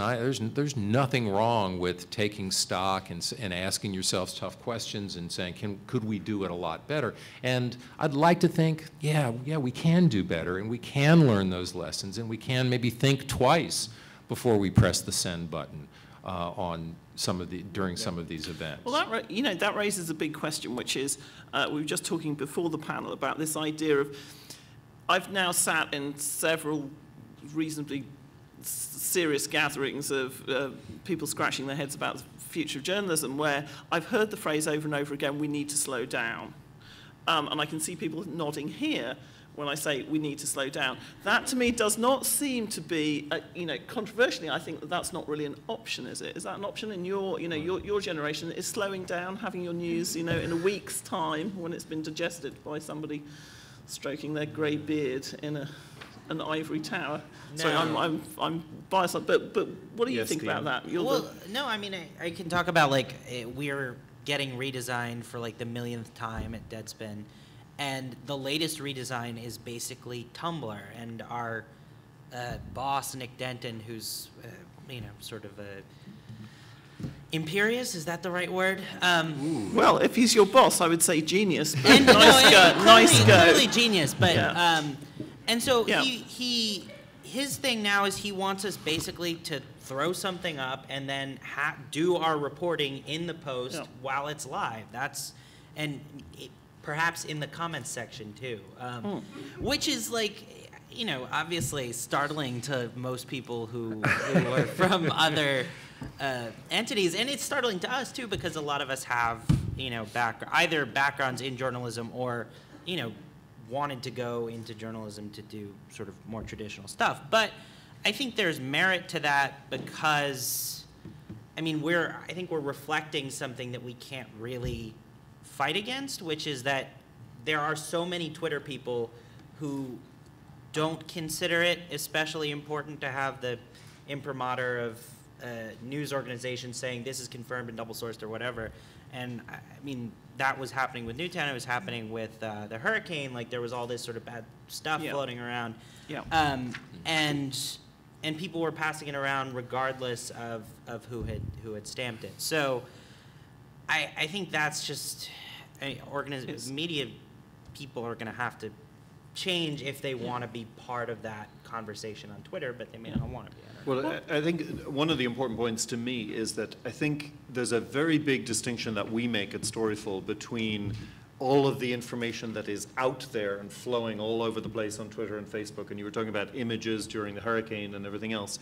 there's nothing wrong with taking stock and asking yourselves tough questions and saying, could we do it a lot better? And I'd like to think, yeah, we can do better, and we can learn those lessons, and we can maybe think twice before we press the send button during some of these events. Well, that raises a big question, which is, we were just talking before the panel about this idea of, I've now sat in several reasonably serious gatherings of people scratching their heads about the future of journalism, where I've heard the phrase over and over again, we need to slow down. And I can see people nodding here when I say we need to slow down. That to me does not seem to be, you know, controversially, I think that that's not really an option, is it? Is that an option in your generation? Is slowing down, having your news, you know, in a week's time when it's been digested by somebody stroking their grey beard in an ivory tower? No. Sorry, I'm biased, but what do you Yes, think Stephen. about that? Well, no, I mean, I can talk about, like, we're getting redesigned for, like, the millionth time at Deadspin. And the latest redesign is basically Tumblr. And our boss, Nick Denton, who's, you know, sort of a imperious, is that the right word? Well, if he's your boss, I would say genius. But And, nice go. Clearly genius, but Yeah. and so Yeah. his thing now is he wants us basically to throw something up and then do our reporting in the post while it's live. Perhaps in the comments section too, which is, like, you know, obviously startling to most people who are from other entities, and it's startling to us too because a lot of us have, you know, either backgrounds in journalism or, you know, wanted to go into journalism to do sort of more traditional stuff. But I think there's merit to that because, I mean, I think we're reflecting something that we can't really fight against, which is that there are so many Twitter people who don't consider it especially important to have the imprimatur of news organizations saying this is confirmed and double sourced or whatever. And I mean, that was happening with Newtown. It was happening with the hurricane. Like, there was all this sort of bad stuff floating around. Yeah. And people were passing it around regardless of who had stamped it. So I think that's just, media people are going to have to change if they want to be part of that conversation on Twitter, but they may not want to be. Well, I think one of the important points to me is that I think there's a very big distinction that we make at Storyful between all of the information that is out there and flowing all over the place on Twitter and Facebook, and you were talking about images during the hurricane and everything else,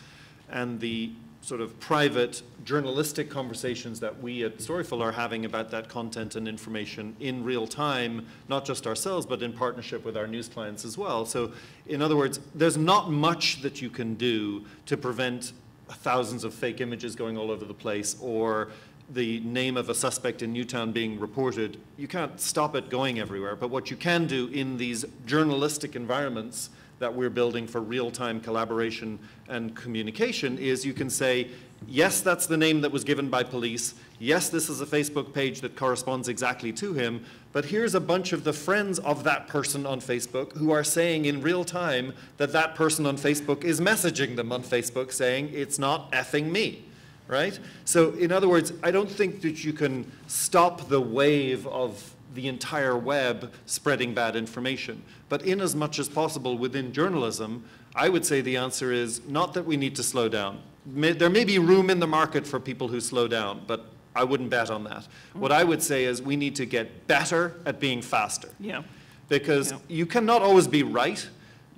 and the sort of private journalistic conversations that we at Storyful are having about that content and information in real time, not just ourselves, but in partnership with our news clients as well. So in other words, there's not much that you can do to prevent thousands of fake images going all over the place or the name of a suspect in Newtown being reported. You can't stop it going everywhere, but what you can do in these journalistic environments that we're building for real-time collaboration and communication is you can say, yes, that's the name that was given by police. Yes, this is a Facebook page that corresponds exactly to him. But here's a bunch of the friends of that person on Facebook who are saying in real time that that person on Facebook is messaging them on Facebook saying, it's not effing me, right? So in other words, I don't think that you can stop the wave of the entire web spreading bad information. But in as much as possible within journalism, I would say the answer is not that we need to slow down. There may be room in the market for people who slow down, but I wouldn't bet on that. What I would say is we need to get better at being faster. Yeah. Because you cannot always be right,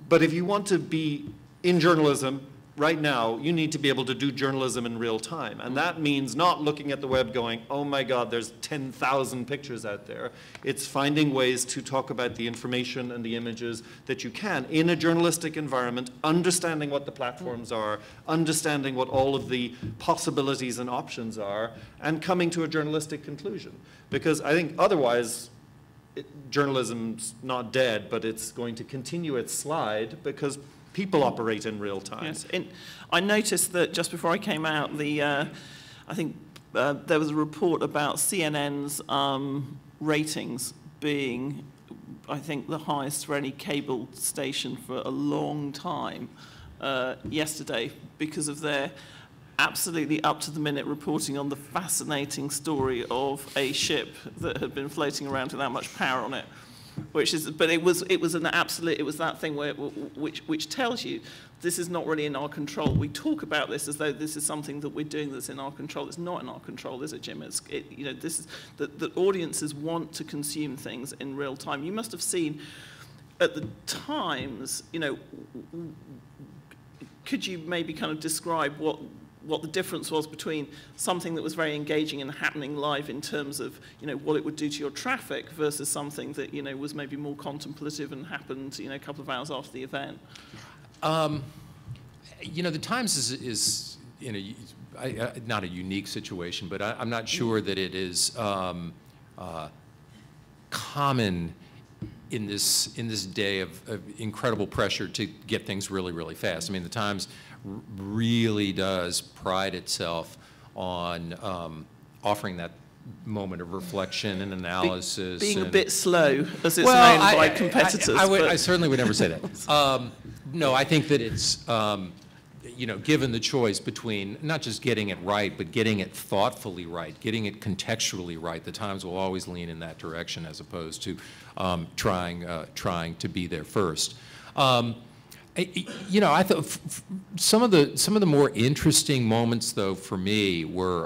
but if you want to be in journalism right now, you need to be able to do journalism in real time. And that means not looking at the web going, oh my God, there's 10,000 pictures out there. It's finding ways to talk about the information and the images that you can in a journalistic environment, understanding what the platforms are, understanding what all of the possibilities and options are, and coming to a journalistic conclusion. Because I think otherwise, journalism's not dead, but it's going to continue its slide because people operate in real time. Yes, I noticed that just before I came out, I think there was a report about CNN's ratings being, I think, the highest for any cable station for a long time yesterday because of their absolutely up-to-the-minute reporting on the fascinating story of a ship that had been floating around without much power on it. But it was that thing which tells you this is not really in our control. We talk about this as though this is something that we're doing that's in our control. It's not in our control, is it, Jim? This is that audiences want to consume things in real time. You must have seen at the Times. Could you maybe kind of describe what the difference was between something that was very engaging and happening live in terms of, what it would do to your traffic versus something that, was maybe more contemplative and happened, a couple of hours after the event? The Times is not a unique situation, but I'm not sure that it is common in this day of incredible pressure to get things really, really fast. I mean, the Times really does pride itself on offering that moment of reflection and analysis. Being a bit slow, as it's known by competitors. I certainly would never say that. No, I think that it's, given the choice between not just getting it right, but getting it thoughtfully right, getting it contextually right, the Times will always lean in that direction as opposed to trying to be there first. I thought some of the more interesting moments, though, for me were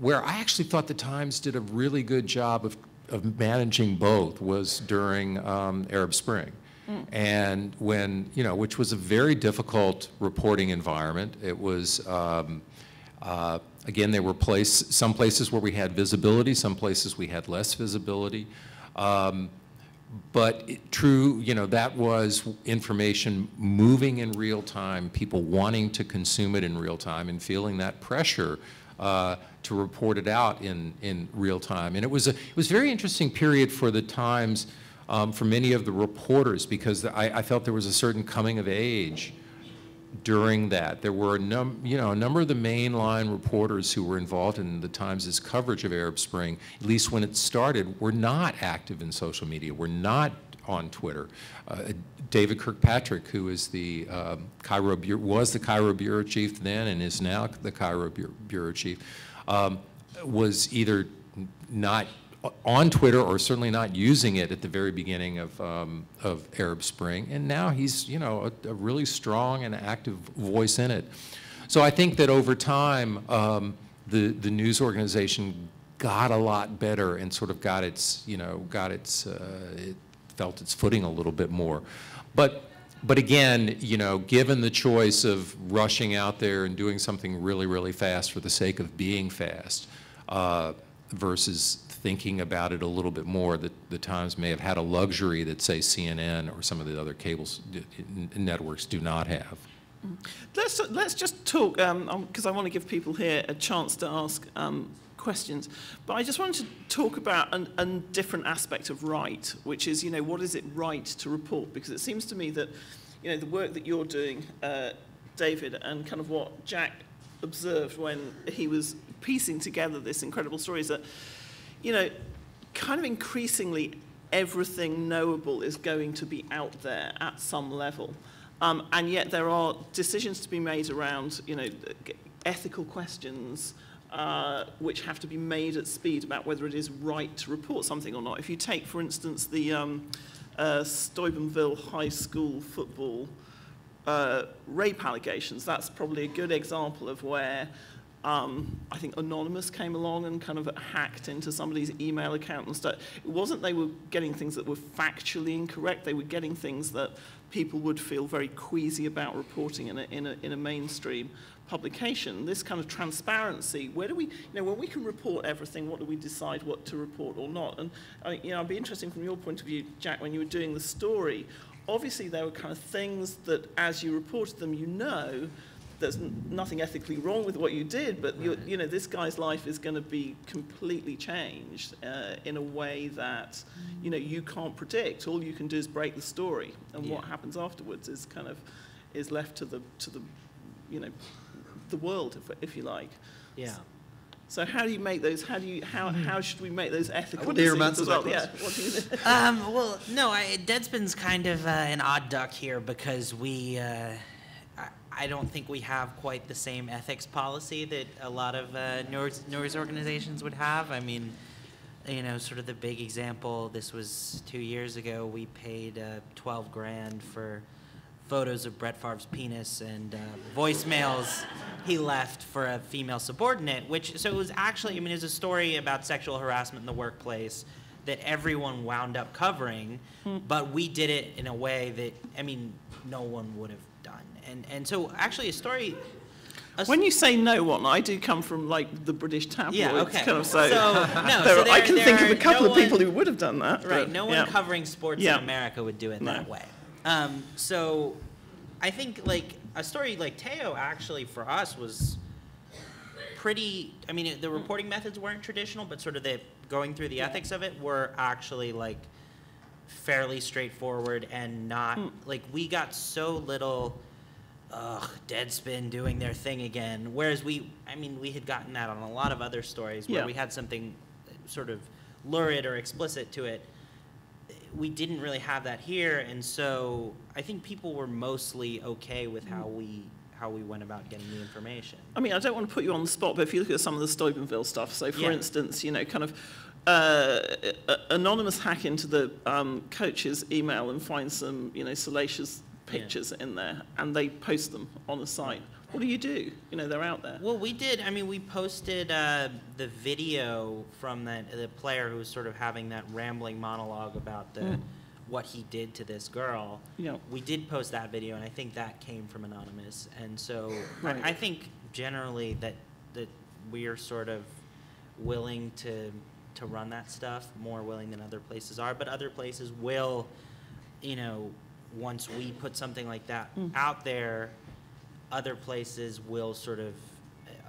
where I actually thought the Times did a really good job of managing both was during Arab Spring. And when, which was a very difficult reporting environment. It was, again, there were some places where we had visibility, some places we had less visibility. But true, that was information moving in real time, people wanting to consume it in real time and feeling that pressure to report it out in real time. And it was a very interesting period for the Times for many of the reporters because I felt there was a certain coming of age during that. There were a number of the mainline reporters who were involved in the Times' coverage of Arab Spring, at least when it started, were not active in social media, were not on Twitter. David Kirkpatrick, who is the was the Cairo bureau chief then and is now the Cairo bureau chief, was either not on Twitter or certainly not using it at the very beginning of Arab Spring, and now he's a really strong and active voice in it. So I think that over time the news organization got a lot better and sort of got its it felt its footing a little bit more, but again, given the choice of rushing out there and doing something really, really fast for the sake of being fast versus thinking about it a little bit more, that the Times may have had a luxury that, say, CNN or some of the other cable networks do not have. Let's just talk, because I want to give people here a chance to ask questions. But I just wanted to talk about a different aspect of right, which is, what is it right to report? Because it seems to me that, the work that you're doing, David, and kind of what Jack observed when he was piecing together this incredible story is that, kind of increasingly everything knowable is going to be out there at some level. And yet there are decisions to be made around, ethical questions which have to be made at speed about whether it is right to report something or not. If you take, for instance, the Steubenville High School football rape allegations, that's probably a good example of where I think Anonymous came along and kind of hacked into somebody's email account and stuff. It wasn't they were getting things that were factually incorrect, they were getting things that people would feel very queasy about reporting in a mainstream publication. This kind of transparency, where do we, when we can report everything, what do we decide what to report or not? And I'd be interested from your point of view, Jack, when you were doing the story, obviously there were kind of things that as you reported them, there's nothing ethically wrong with what you did, but Right. This guy's life is going to be completely changed in a way that you can't predict. All you can do is break the story, and what happens afterwards is left to the the world, if you like. Yeah. So how do you make those? How should we make those ethical want to hear him decisions answer as that well? Yeah. What do you think? Well, no, Deadspin's kind of an odd duck here because we, I don't think we have quite the same ethics policy that a lot of news organizations would have. I mean, sort of the big example, this was 2 years ago, we paid $12 grand for photos of Brett Favre's penis and voicemails he left for a female subordinate, so it was actually, it was a story about sexual harassment in the workplace that everyone wound up covering, but we did it in a way that, no one would have done. And so actually a story... When you say no one, I do come from like the British tabloids. Yeah, okay. Kind of, I can think of a couple of people who would have done that. Right, but, no one covering sports Yeah. in America would do it that No. way. So I think like a story like Teo actually for us was pretty, the reporting methods weren't traditional, but sort of the going through the ethics of it were actually like fairly straightforward and not, like we got so little, Deadspin doing their thing again. Whereas we had gotten that on a lot of other stories where we had something sort of lurid or explicit to it. We didn't really have that here, and so I think people were mostly okay with how we went about getting the information. I don't want to put you on the spot, but if you look at some of the Steubenville stuff, so for instance, kind of anonymous hack into the coach's email and find some, salacious pictures in there, and they post them on the site. What do you do? They're out there. Well, we did. We posted the video from the player who was sort of having that rambling monologue about what he did to this girl. Yeah. We did post that video, and I think that came from Anonymous. And so Right. I think generally that we are sort of willing to run that stuff, more willing than other places are. But other places will, once we put something like that out there, other places will sort of,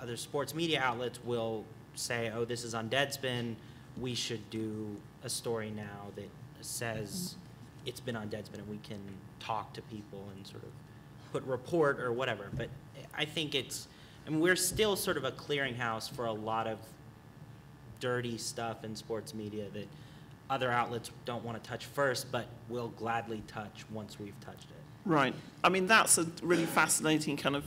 other sports media outlets will say, oh, this is on Deadspin, we should do a story now that says it's been on Deadspin and we can talk to people and sort of put report or whatever. But I think we're still sort of a clearinghouse for a lot of dirty stuff in sports media that other outlets don't want to touch first, but will gladly touch once we've touched it. Right. That's a really fascinating kind of,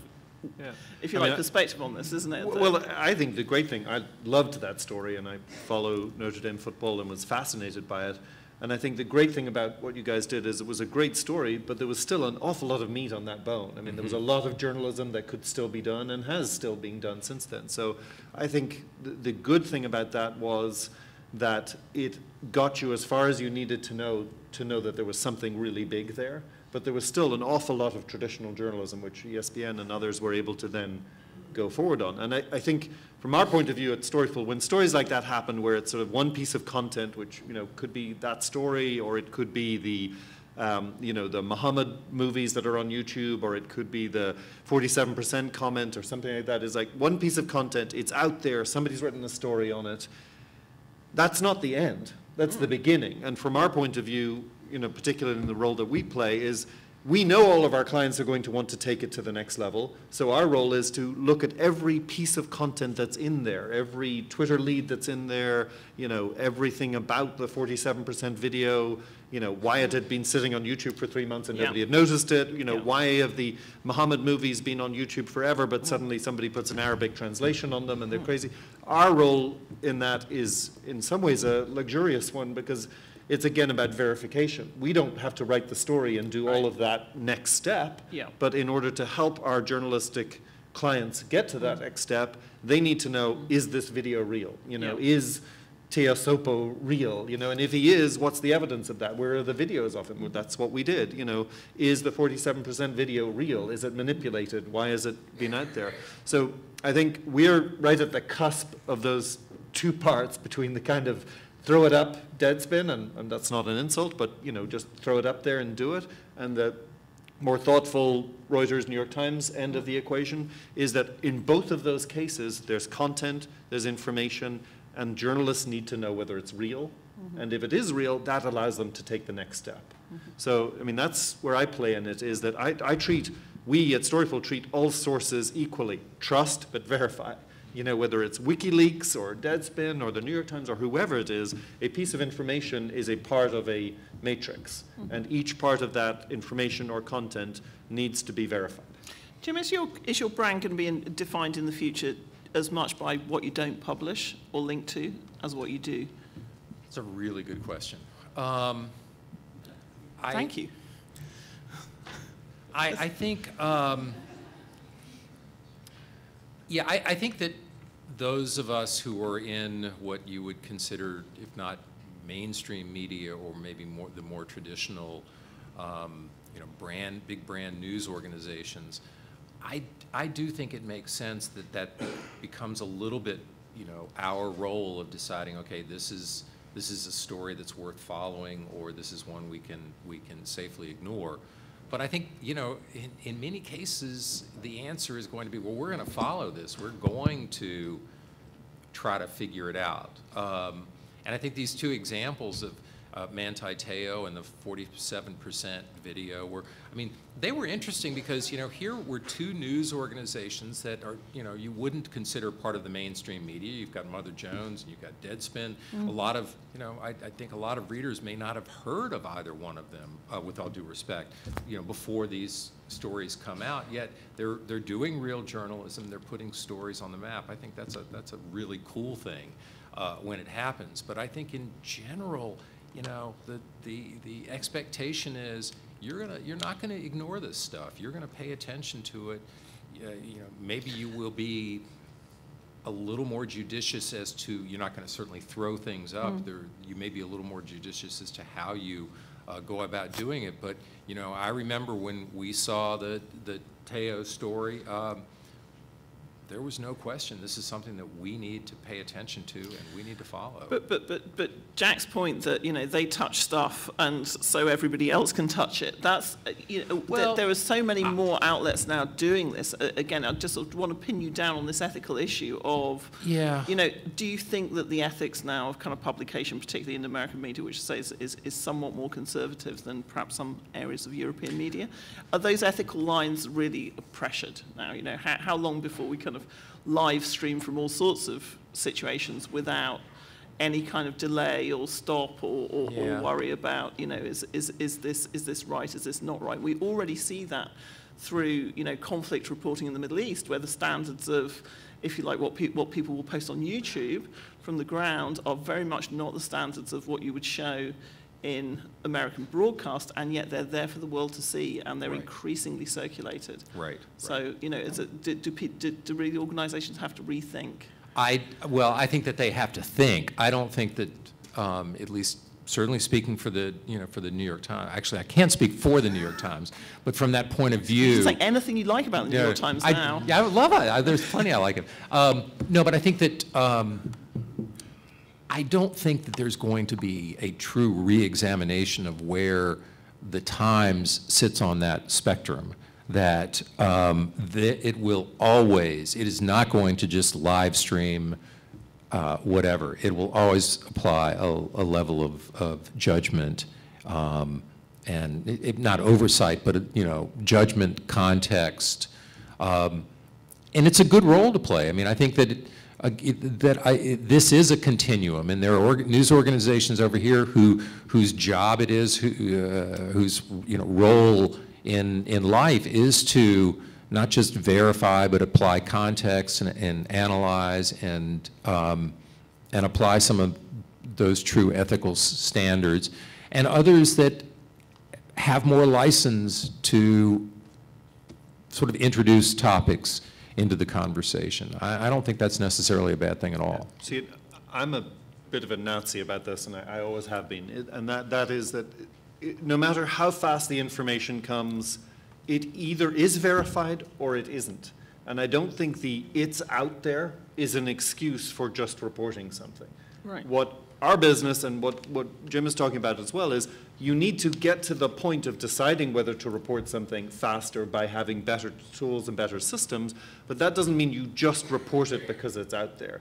if you like, perspective on this, isn't it? Well, I think the great thing, I loved that story, and I follow Notre Dame football and was fascinated by it. And I think the great thing about what you guys did is it was a great story, but there was still an awful lot of meat on that bone. There was a lot of journalism that could still be done and has still been done since then. So I think the good thing about that was that it got you as far as you needed to know that there was something really big there. But there was still an awful lot of traditional journalism, which ESPN and others were able to then go forward on. And I think from our point of view at Storyful, when stories like that happen where it's sort of one piece of content, which could be that story, or it could be the you know, the Muhammad movies that are on YouTube, or it could be the 47% comment or something like that. Is like one piece of content, it's out there, somebody's written a story on it. That's not the end, that's the beginning. And from our point of view, you know, particularly in the role that we play, is we know all of our clients are going to want to take it to the next level. So our role is to look at every piece of content that's in there, every Twitter lead that's in there, you know, everything about the 47% video, you know, why it had been sitting on YouTube for 3 months and nobody had noticed it, you know, why have the Muhammad movies been on YouTube forever, but suddenly somebody puts an Arabic translation on them and they're crazy. Our role in that is in some ways a luxurious one, because it's again about verification. We don't have to write the story and do all of that next step, but in order to help our journalistic clients get to that next step, they need to know, is this video real? You know, is Teo Sopo real? You know, and if he is, what's the evidence of that? Where are the videos of him? Well, that's what we did. You know, is the 47% video real? Is it manipulated? Why has it been out there? So I think we're right at the cusp of those two parts between the kind of throw it up, Deadspin, and that's not an insult, but you know, just throw it up there and do it. And the more thoughtful Reuters, New York Times end of the equation is that in both of those cases, there's content, there's information, and journalists need to know whether it's real. And if it is real, that allows them to take the next step. So, I mean, that's where I play in it, is that we at Storyful treat all sources equally. Trust, but verify. You know, whether it's WikiLeaks or Deadspin or the New York Times or whoever it is, a piece of information is a part of a matrix. And each part of that information or content needs to be verified. Jim, is your brand going to be defined in the future as much by what you don't publish or link to as what you do? That's a really good question. Thank you. I think, yeah, I think that those of us who are in what you would consider, if not mainstream media, or maybe the more traditional, you know, big brand news organizations, I do think it makes sense that becomes a little bit, you know, our role of deciding, okay, this is a story that's worth following, or this is one we can safely ignore. But I think, you know, in many cases, the answer is going to be, well, we're going to follow this. We're going to try to figure it out. And I think these two examples of Manti Te'o and the 47% video were, I mean, they were interesting because, you know, here were two news organizations that are, you know, you wouldn't consider part of the mainstream media. You've got Mother Jones and you've got Deadspin. A lot of, you know, I think a lot of readers may not have heard of either one of them, with all due respect, you know, before these stories come out, yet they're doing real journalism, they're putting stories on the map. I think that's a really cool thing when it happens. But I think in general, you know, the expectation is you're not gonna ignore this stuff. You're gonna pay attention to it. You know, maybe you will be a little more judicious as to, you're not gonna certainly throw things up. You may be a little more judicious as to how you go about doing it. But, you know, I remember when we saw the Te'o story, there was no question this is something that we need to pay attention to and we need to follow. But Jack's point that, you know, they touch stuff and so everybody else can touch it, that's, you know, well, there are so many more outlets now doing this. Again, I just sort of want to pin you down on this ethical issue of, you know, do you think that the ethics now of kind of publication, particularly in American media, which says is somewhat more conservative than perhaps some areas of European media, are those ethical lines really pressured now? You know, how long before we kind of live stream from all sorts of situations without any kind of delay or stop or worry about, you know, is this right, is this not right? We already see that through, you know, conflict reporting in the Middle East, where the standards of, if you like, what people will post on YouTube from the ground are very much not the standards of what you would show in American broadcast, and yet they're there for the world to see, and they're increasingly circulated. So, you know, do really organizations have to rethink? Well, I think that they have to think. I don't think that, at least certainly speaking for the, you know, for the New York Times, actually I can't speak for the New York Times, but from that point of view. You can say anything you like about the New York Times now. Yeah, I love it. There's plenty I like it. No, but I think that, I don't think that there's going to be a true re-examination of where the Times sits on that spectrum, that it will always, it is not going to just live stream whatever. It will always apply a level of judgment, and not oversight, but judgment, context, and it's a good role to play. I mean, I think that this is a continuum, and there are news organizations over here whose job it is, whose role in life is to not just verify, but apply context and analyze and apply some of those true ethical standards, and others that have more license to sort of introduce topics into the conversation. I don't think that's necessarily a bad thing at all. See, I'm a bit of a Nazi about this, and I always have been, and that is that no matter how fast the information comes, it either is verified or it isn't. And I don't think the "it's out there" is an excuse for just reporting something. Right. What our business and what Jim is talking about as well is you need to get to the point of deciding whether to report something faster by having better tools and better systems, but that doesn't mean you just report it because it's out there.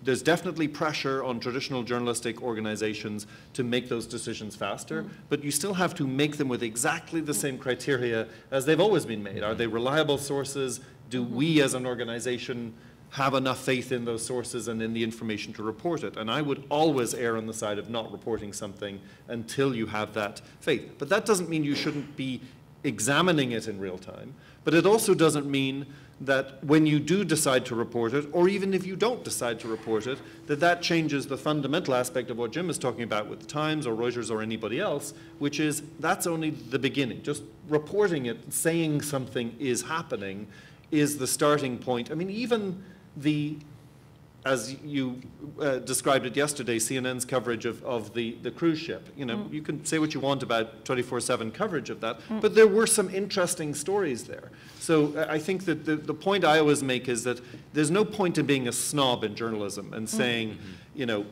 There's definitely pressure on traditional journalistic organizations to make those decisions faster, but you still have to make them with exactly the same criteria as they've always been made. Are they reliable sources? Do we as an organization have enough faith in those sources and in the information to report it? And I would always err on the side of not reporting something until you have that faith. But that doesn't mean you shouldn't be examining it in real time. But it also doesn't mean that when you do decide to report it, or even if you don't decide to report it, that changes the fundamental aspect of what Jim is talking about with the Times or Reuters or anybody else, which is that's only the beginning. Just reporting it, saying something is happening, is the starting point. I mean, even as you described it yesterday, CNN's coverage of the cruise ship. You can say what you want about 24/7 coverage of that, but there were some interesting stories there. So I think that the point I always make is that there's no point in being a snob in journalism and saying,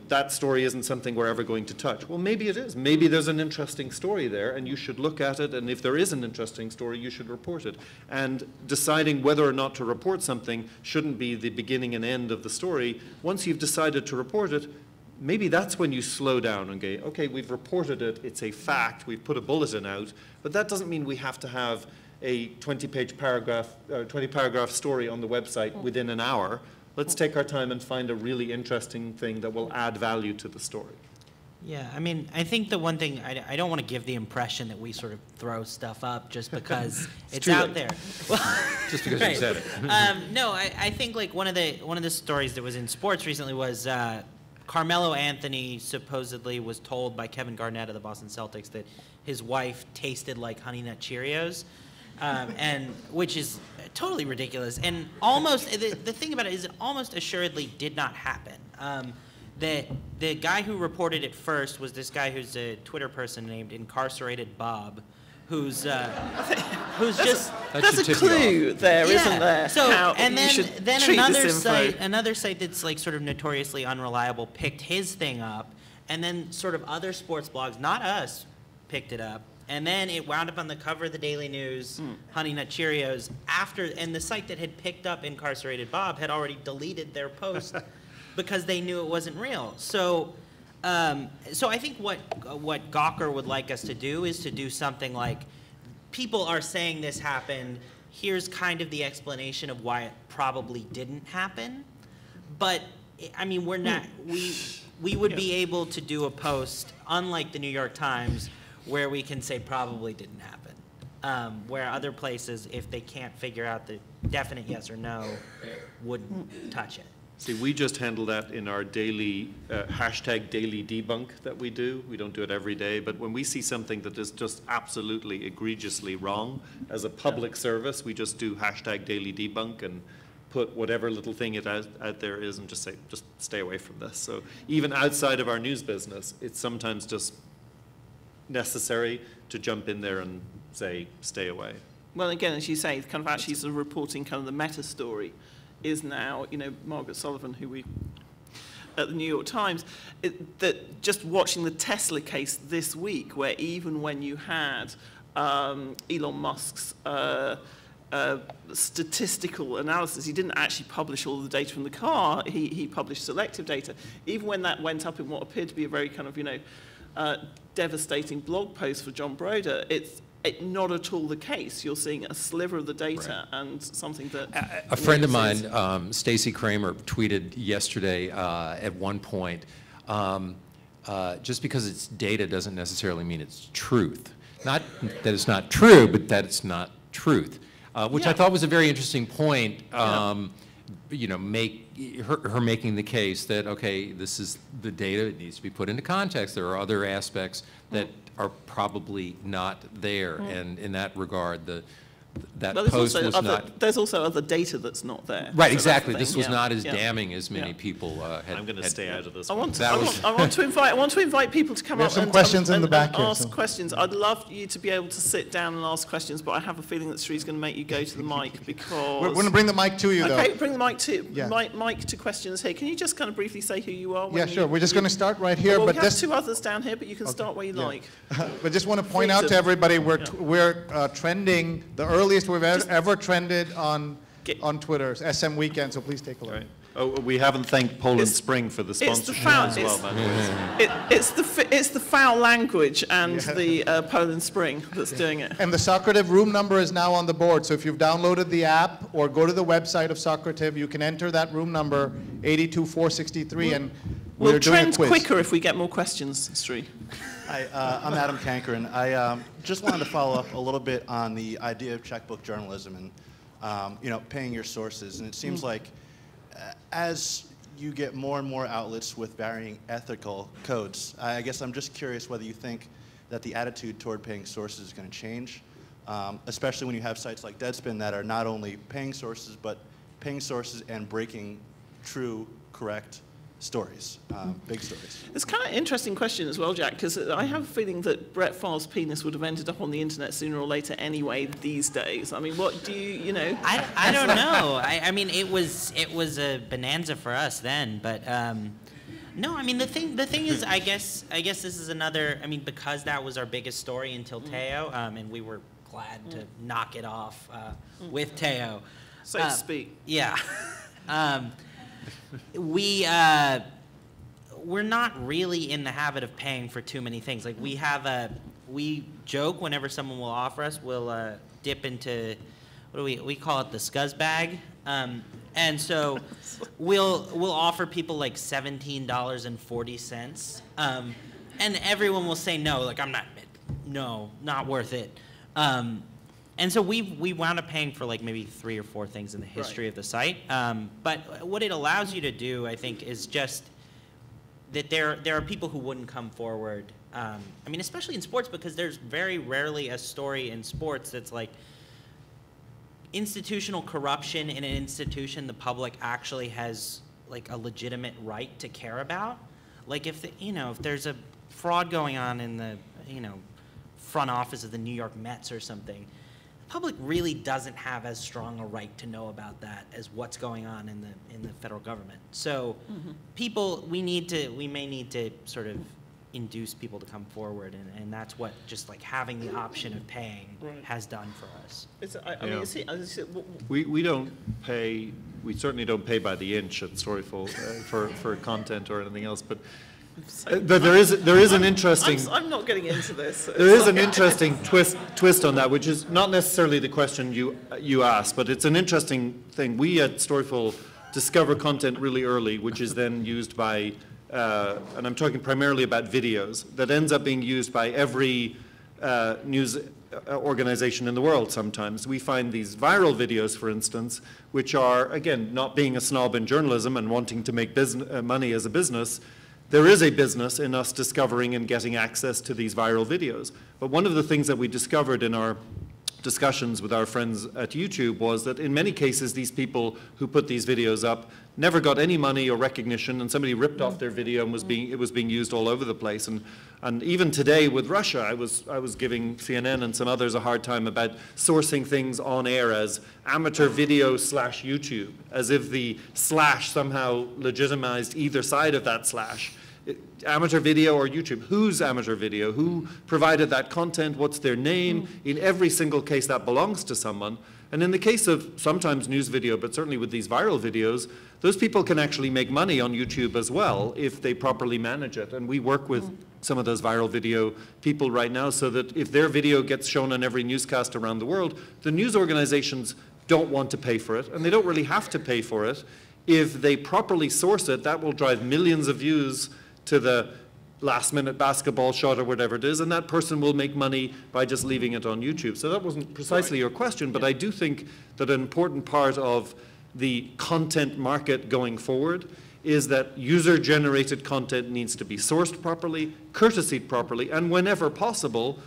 that story isn't something we're ever going to touch. Well, maybe it is. Maybe there's an interesting story there, and you should look at it, and if there is an interesting story, you should report it. And deciding whether or not to report something shouldn't be the beginning and end of the story. Once you've decided to report it, maybe that's when you slow down and go, okay, we've reported it, it's a fact, we've put a bulletin out, but that doesn't mean we have to have a 20-page paragraph, 20-paragraph story on the website within an hour. Let's take our time and find a really interesting thing that will add value to the story. Yeah, I mean, I think the one thing, I don't want to give the impression that we sort of throw stuff up just because it's out there. Just because you said it. No, I think like one of the stories that was in sports recently was Carmelo Anthony supposedly was told by Kevin Garnett of the Boston Celtics that his wife tasted like Honey Nut Cheerios. And which is totally ridiculous. And almost, the thing about it is it almost assuredly did not happen. The guy who reported it first was this guy who's a Twitter person named Incarcerated Bob, who's just... There's a clue there, isn't there? So, how and you should then treat this info. another site that's like sort of notoriously unreliable picked his thing up, and then sort of other sports blogs, not us, picked it up. And then it wound up on the cover of the Daily News, Honey Nut Cheerios, and the site that had picked up Incarcerated Bob had already deleted their post because they knew it wasn't real. So I think what Gawker would like us to do is to do something like, people are saying this happened, here's kind of the explanation of why it probably didn't happen. But, I mean, we're not, we would be able to do a post, unlike the New York Times, where we can say probably didn't happen, where other places, if they can't figure out the definite yes or no, wouldn't touch it. See, we just handle that in our daily hashtag daily debunk that we do. We don't do it every day, but when we see something that is just absolutely egregiously wrong, as a public service, we just do hashtag daily debunk and put whatever little thing it out there is and just say, just stay away from this. So even outside of our news business, it's sometimes just necessary to jump in there and say, stay away. Well, again, as you say, kind of actually sort of reporting kind of the meta story is now, Margaret Sullivan, who we at the New York Times, that just watching the Tesla case this week, where even when you had Elon Musk's statistical analysis, he didn't actually publish all of the data from the car, he published selective data. Even when that went up in what appeared to be a very kind of, devastating blog post for John Broder, it's not at all the case. You're seeing a sliver of the data and something that... A friend of mine, Stacy Kramer, tweeted yesterday at one point, just because it's data doesn't necessarily mean it's truth. Not that it's not true, but that it's not truth, which I thought was a very interesting point. You know, her making the case that, okay, this is the data, it needs to be put into context. There are other aspects that are probably not there, and in that regard, that post was not... There's also other data that's not there. Right, so exactly. This was not as damning as many people had. I'm going to stay out of this. I want to invite people to come up and ask questions. I'd love you to be able to sit down and ask questions, but I have a feeling that Sri's going to make you go to the mic because... We're going to bring the mic to you, though. Okay, bring the mic to questions here. Can you just kind of briefly say who you are? Yeah, sure. We're just going to start right here. Well, but we have two others down here, but you can start where you like. But just want to point out to everybody, we're trending the earliest we've ever trended on Twitter, smwknd, so please take a look. Right. Oh, we haven't thanked Poland Spring for the sponsorship as well, by the way. It's the foul language and the Poland Spring that's doing it. And the Socrative room number is now on the board, so if you've downloaded the app or go to the website of Socrative, you can enter that room number, 82463, and we'll trend quicker if we get more questions, Sri. Hi, I'm Adam Cankerin. I just wanted to follow up a little bit on the idea of checkbook journalism and you know, paying your sources. And it seems like as you get more and more outlets with varying ethical codes, I guess I'm just curious whether you think that the attitude toward paying sources is going to change, especially when you have sites like Deadspin that are not only paying sources, but paying sources and breaking true, correct stories, big stories. It's kind of an interesting question as well, Jack, because I have a feeling that Brett Favre's penis would have ended up on the internet sooner or later anyway these days. I mean, what do you know? I don't know. I mean, it was a bonanza for us then, but no. I mean, the thing is, I guess this is another. I mean, because that was our biggest story until Teo, and we were glad to knock it off with Teo, so to speak. Yeah. We're not really in the habit of paying for too many things. Like we joke whenever someone will offer us, we'll dip into, what do we call it, the scuzz bag. And so we'll offer people like $17.40. And everyone will say no, like not worth it. And so we wound up paying for like maybe 3 or 4 things in the history of the site. But what it allows you to do, I think, is just that there are people who wouldn't come forward. I mean, especially in sports, because there's very rarely a story in sports that's like institutional corruption in an institution the public actually has like a legitimate right to care about. Like if there's a fraud going on in the front office of the New York Mets or something, public really doesn't have as strong a right to know about that as what's going on in the federal government. So people, we may need to sort of induce people to come forward, and that's what just like having the option of paying has done for us. We don't pay, we certainly don't pay by the inch at Storyful for content or anything else, but there is an interesting. I'm not getting into this. There is an interesting twist on that, which is not necessarily the question you asked, but it's an interesting thing. We at Storyful discover content really early, which is then used by, and I'm talking primarily about videos, that ends up being used by every news organization in the world sometimes. We find these viral videos, for instance, which are, again, not being a snob in journalism and wanting to make money as a business. There is a business in us discovering and getting access to these viral videos. But one of the things that we discovered in our discussions with our friends at YouTube was that in many cases, these people who put these videos up never got any money or recognition, and somebody ripped off their video and it was being used all over the place. And even today with Russia, I was giving CNN and some others a hard time about sourcing things on air as amateur video / YouTube, as if the slash somehow legitimized either side of that slash. Amateur video or YouTube, whose amateur video, who provided that content, what's their name? In every single case that belongs to someone. And in the case of sometimes news video, but certainly with these viral videos, those people can actually make money on YouTube as well if they properly manage it. And we work with some of those viral video people right now so that if their video gets shown on every newscast around the world, the news organizations don't want to pay for it, and they don't really have to pay for it. If they properly source it, that will drive millions of views to the last-minute basketball shot or whatever it is, and that person will make money by just leaving it on YouTube. So that wasn't precisely your question, but I do think that an important part of the content market going forward is that user-generated content needs to be sourced properly, courtesied properly, and whenever possible,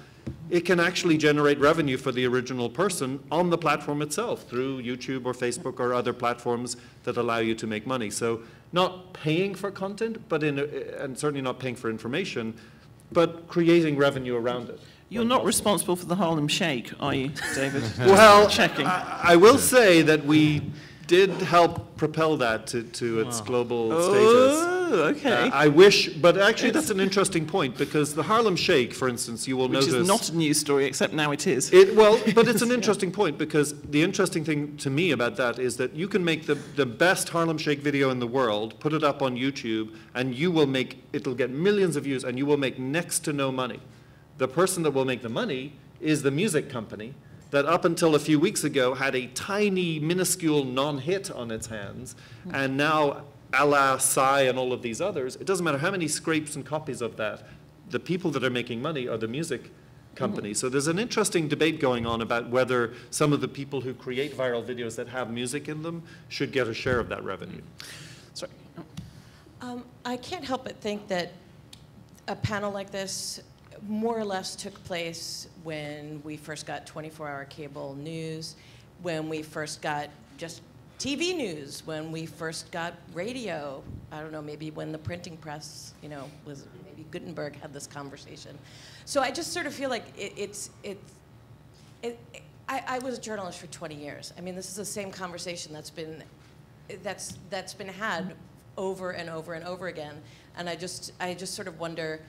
it can actually generate revenue for the original person on the platform itself through YouTube or Facebook or other platforms that allow you to make money. So not paying for content, but and certainly not paying for information, but creating revenue around it. You're not responsible for the Harlem Shake, are you, David? Well, checking. I will say that we did help propel that to its global status. Oh, okay. I wish, but actually that's an interesting point, because the Harlem Shake, for instance, you will Which notice... is not a news story, except now it is. Well, but it's an interesting point, because the interesting thing to me about that is that you can make the best Harlem Shake video in the world, put it up on YouTube, and it'll get millions of views, and you will make next to no money. The person that will make the money is the music company that up until a few weeks ago had a tiny, minuscule non-hit on its hands, and now, a la Psy and all of these others, it doesn't matter how many scrapes and copies of that, the people that are making money are the music companies. So there's an interesting debate going on about whether some of the people who create viral videos that have music in them should get a share of that revenue. Sorry. I can't help but think that a panel like this more or less took place when we first got 24-hour cable news, when we first got just TV news, when we first got radio. I don't know, maybe when the printing press, was, maybe Gutenberg had this conversation. So I just sort of feel like I was a journalist for 20 years. I mean, this is the same conversation that's been had over and over and over again. And I just sort of wonder,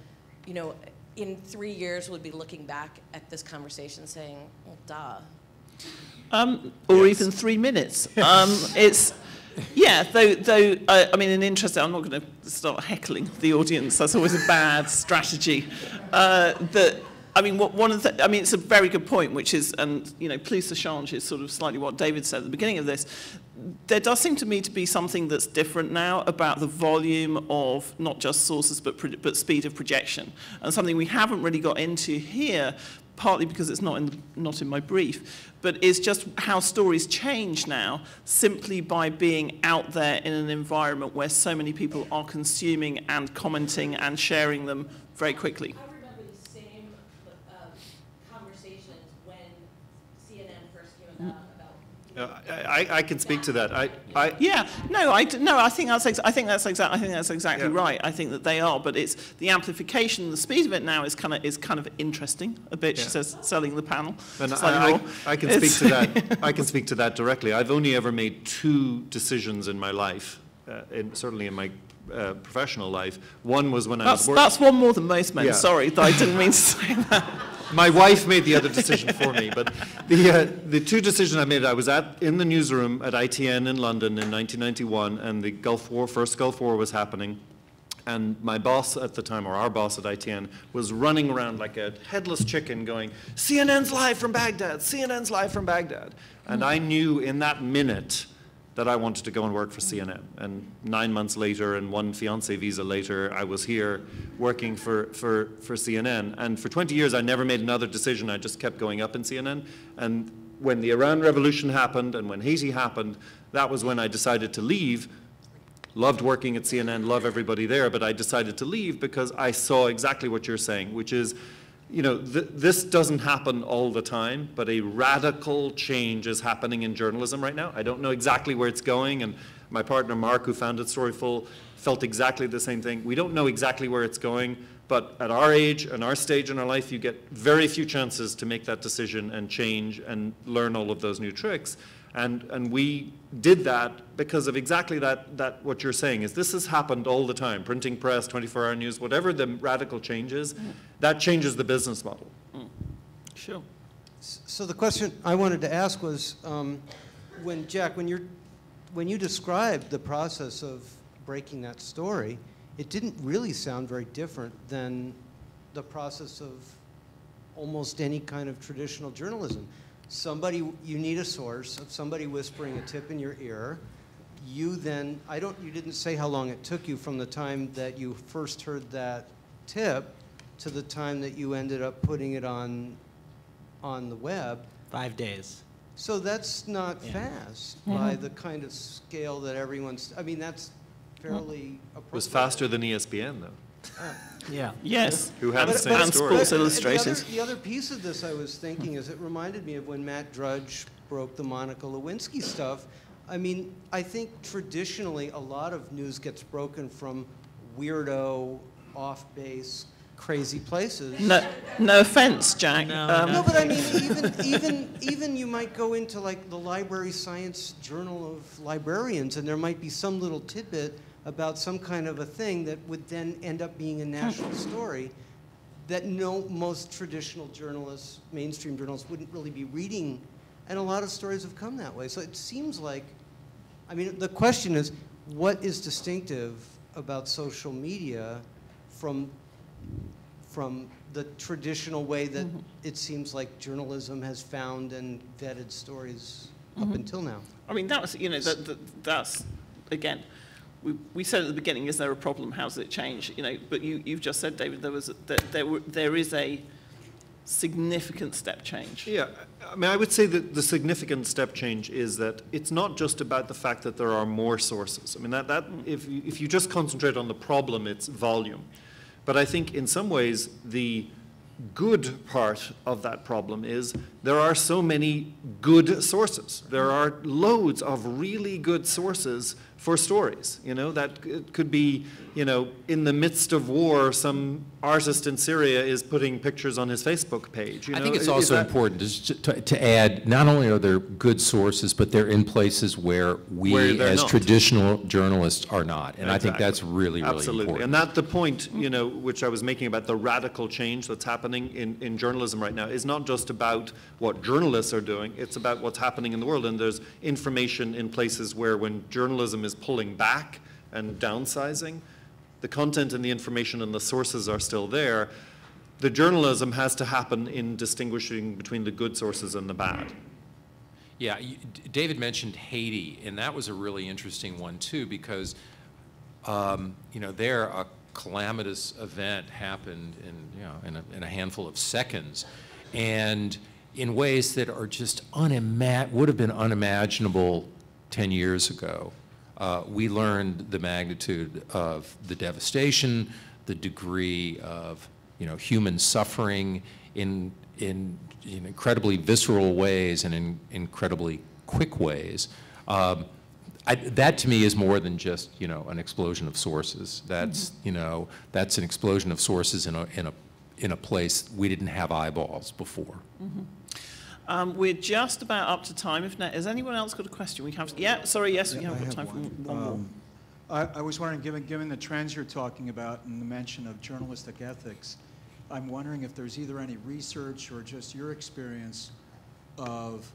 in 3 years, we'll be looking back at this conversation saying, well, duh. Or even 3 minutes. It's, yeah, though I mean, I'm not going to start heckling the audience. That's always a bad strategy. It's a very good point, which is, and, plus the change is sort of slightly what David said at the beginning of this. There does seem to me to be something that's different now about the volume of not just sources, but speed of projection. And something we haven't really got into here, partly because it's not in my brief, but is just how stories change now simply by being out there in an environment where so many people are consuming and commenting and sharing them very quickly. I remember the same conversations when CNN first came about. I can speak to that. I think that's exactly right. I think that they are, but it's the amplification, the speed of it now is kind of interesting. A bit, she says, selling the panel. And I can speak to that. I can speak to that directly. I've only ever made 2 decisions in my life, certainly in my professional life. One was when I was working. That's one more than most men. Yeah. Sorry, I didn't mean to say that. My wife made the other decision for me, but the 2 decisions I made, I was in the newsroom at ITN in London in 1991, and the first Gulf War was happening, and my boss at the time, or our boss at ITN, was running around like a headless chicken going, CNN's live from Baghdad, CNN's live from Baghdad. And I knew in that minute that I wanted to go and work for CNN. And 9 months later and 1 fiancé visa later, I was here working for CNN. And for 20 years, I never made another decision. I just kept going up in CNN. And when the Iran Revolution happened and when Haiti happened, that was when I decided to leave. Loved working at CNN, love everybody there, but I decided to leave because I saw exactly what you're saying, which is you know, this doesn't happen all the time, but a radical change is happening in journalism right now. I don't know exactly where it's going, and my partner Mark, who founded Storyful, felt exactly the same thing. We don't know exactly where it's going, but at our age and our stage in our life, you get very few chances to make that decision and change and learn all of those new tricks. And we did that because of exactly that what you're saying is this has happened all the time. Printing press, 24-hour news, whatever the radical change is, that changes the business model. Sure. So the question I wanted to ask was, Jack, when you described the process of breaking that story, it didn't really sound very different than the process of almost any kind of traditional journalism. You need a source of somebody whispering a tip in your ear. You then, you didn't say how long it took you from the time that you first heard that tip to the time that you ended up putting it on the web. 5 days. So that's not fast by the kind of scale that everyone's, I mean, that's fairly appropriate. It was faster than ESPN, though. Yeah. Yes. Who had the same and story. Sports Illustrated. The other piece of this I was thinking is it reminded me of when Matt Drudge broke the Monica Lewinsky stuff. I mean, I think traditionally a lot of news gets broken from weirdo, off-base, crazy places. No offense, Jack. No, but I mean, even you might go into like the Library Science Journal of Librarians, and there might be some little tidbit about some kind of a thing that would then end up being a national story that most traditional journalists, mainstream journalists, wouldn't really be reading, and a lot of stories have come that way. So it seems like, I mean, the question is, what is distinctive about social media from the traditional way that it seems like journalism has found and vetted stories up until now? I mean, that's, you know, that's again, we said at the beginning, is there a problem? How does it change? You know, but you've just said, David, there is a significant step change. Yeah, I mean, I would say that the significant step change is that it's not just about the fact that there are more sources. I mean, if you just concentrate on the problem, it's volume. But I think in some ways the good part of that problem is there are so many good sources. There are loads of really good sources for stories, you know, that it could be, you know, in the midst of war, some artist in Syria is putting pictures on his Facebook page. I think it's also important to add, not only are there good sources, but they're in places where we as traditional journalists are not. And I think that's really, really important. And that's the point, you know, which I was making about the radical change that's happening in journalism right now is not just about what journalists are doing, it's about what's happening in the world. And there's information in places where when journalism is pulling back and downsizing, the content and the information and the sources are still there. The journalism has to happen in distinguishing between the good sources and the bad. Yeah, David mentioned Haiti, and that was a really interesting one too, because you know, there a calamitous event happened in a handful of seconds, and in ways that are just would have been unimaginable 10 years ago. We learned the magnitude of the devastation, the degree of, you know, human suffering in incredibly visceral ways and in incredibly quick ways. That to me is more than just, you know, an explosion of sources. That's you know, that's an explosion of sources in a place we didn't have eyeballs before. We're just about up to time. Has anyone else got a question? We have. Yeah, sorry. Yes, we have got time for one more. I was wondering, given the trends you're talking about and the mention of journalistic ethics, I'm wondering if there's either any research or just your experience of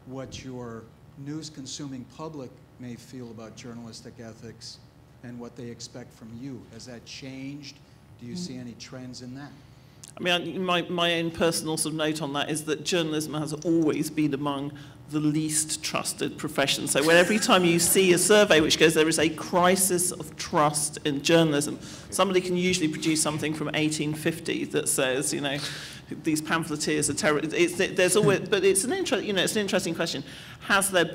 what your news-consuming public may feel about journalistic ethics and what they expect from you. Has that changed? Do you see any trends in that? I mean, my own personal sort of note on that is that journalism has always been among the least trusted professions. So when every time you see a survey which goes, there is a crisis of trust in journalism, somebody can usually produce something from 1850 that says, you know, these pamphleteers are terrible. There's always, but it's an interesting question. Has there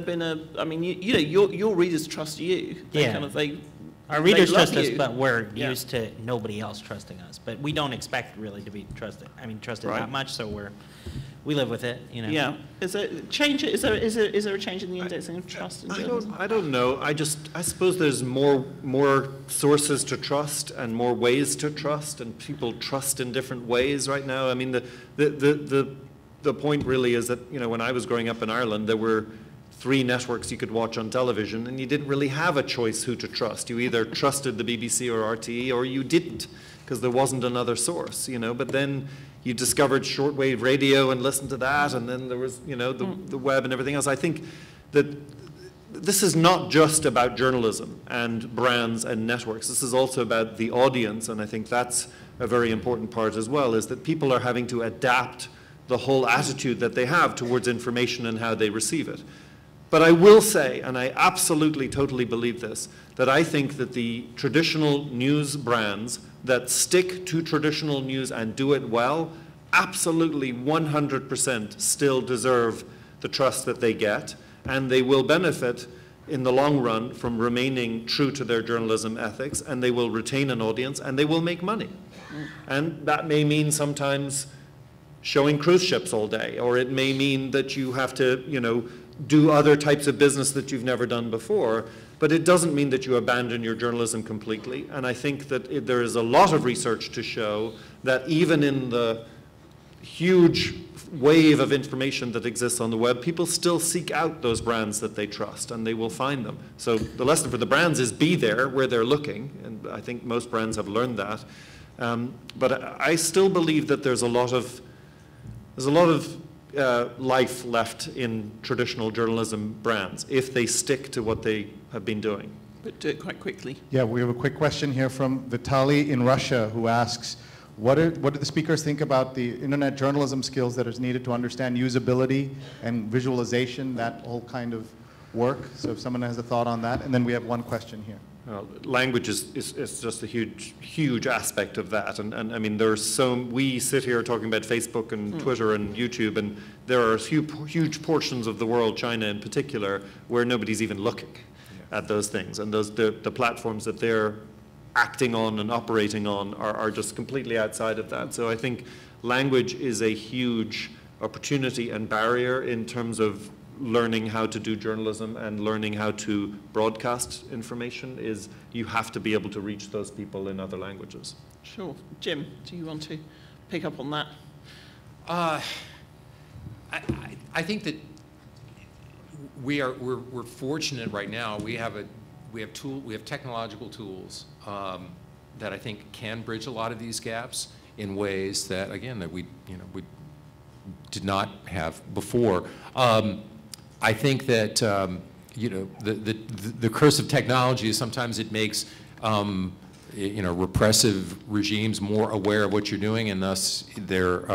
been a? I mean, you know, your readers trust you. They kind of Our readers love trust us, you. but we're Yeah. used to nobody else trusting us. But we don't expect really to be trusted. I mean, trusted Right. that much, so we live with it, you know. Yeah. Is there a change in the indexing of trust in journalism? I don't know. I suppose there's more sources to trust and more ways to trust, and people trust in different ways right now. I mean, the point really is that, you know, when I was growing up in Ireland, there were 3 networks you could watch on television, and you didn't really have a choice who to trust. You either trusted the BBC or RTE, or you didn't, because there wasn't another source, you know. But then you discovered shortwave radio and listened to that, and then there was, you know, the web and everything else. I think that this is not just about journalism and brands and networks. This is also about the audience, and I think that's a very important part as well, is that people are having to adapt the whole attitude that they have towards information and how they receive it. But I will say, and I absolutely, totally believe this, that I think that the traditional news brands that stick to traditional news and do it well, absolutely 100% still deserve the trust that they get, and they will benefit in the long run from remaining true to their journalism ethics, and they will retain an audience, and they will make money. And that may mean sometimes showing cruise ships all day, or it may mean that you have to, you know, do other types of business that you've never done before, but it doesn't mean that you abandon your journalism completely. And I think that there is a lot of research to show that even in the huge wave of information that exists on the web, people still seek out those brands that they trust, and they will find them. So the lesson for the brands is be there where they're looking, and I think most brands have learned that. But I still believe that there's a lot of life left in traditional journalism brands if they stick to what they have been doing. But do it quite quickly. Yeah, we have a quick question here from Vitali in Russia, who asks, what do the speakers think about the internet journalism skills that is needed to understand usability and visualization, that whole kind of work? So if someone has a thought on that, and then we have one question here. Language is just a huge aspect of that, and I mean we sit here talking about Facebook and Twitter and YouTube, and there are huge portions of the world, China in particular, where nobody's even looking at those things, and the platforms that they're acting on and operating on are just completely outside of that. So I think language is a huge opportunity and barrier in terms of learning how to do journalism and learning how to broadcast information. Is you have to be able to reach those people in other languages. Sure. Jim, do you want to pick up on that? I think that we're fortunate right now. We have technological tools that I think can bridge a lot of these gaps in ways that, again, that we did not have before. I think that the curse of technology is sometimes it makes repressive regimes more aware of what you're doing, and thus they're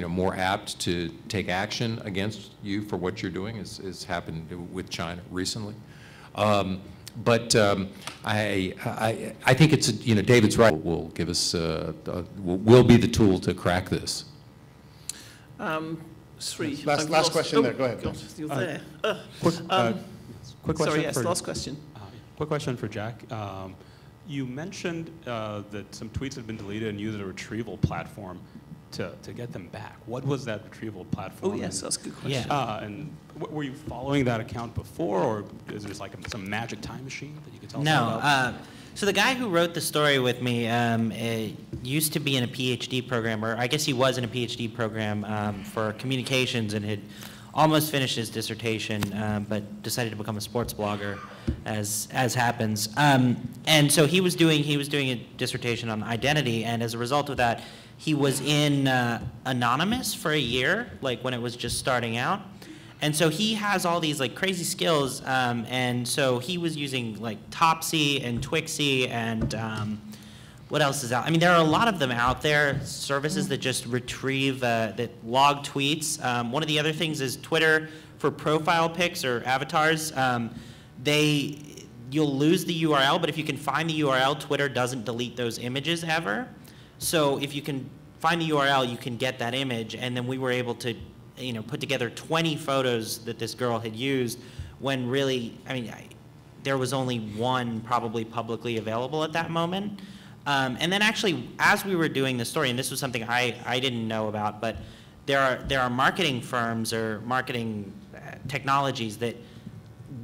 more apt to take action against you for what you're doing, as happened with China recently. But I think it's David's right. Will give us will be the tool to crack this. Sri, last question there. Go ahead. God, you're there. Quick question. Sorry, yes, last question. Quick question for Jack. You mentioned that some tweets had been deleted and used a retrieval platform to get them back. What was that retrieval platform? Oh, yes, that's a good question. Yeah. And were you following that account before, or is there like some magic time machine that you could tell us about? No. So the guy who wrote the story with me used to be in a PhD program, or I guess he was in a PhD program for communications and had almost finished his dissertation, but decided to become a sports blogger, as happens. And so he was doing a dissertation on identity, and as a result of that, he was in Anonymous for a year, like when it was just starting out. And so he has all these like crazy skills, and so he was using like Topsy and Twixy and what else is out? I mean, there are a lot of them out there, services that just retrieve, that log tweets. One of the other things is Twitter for profile pics or avatars. You'll lose the URL, but if you can find the URL, Twitter doesn't delete those images ever. So if you can find the URL, you can get that image, and then we were able to put together 20 photos that this girl had used when really, I mean, there was only one probably publicly available at that moment. And then actually, as we were doing the story, and this was something I didn't know about, but there are marketing firms or marketing technologies that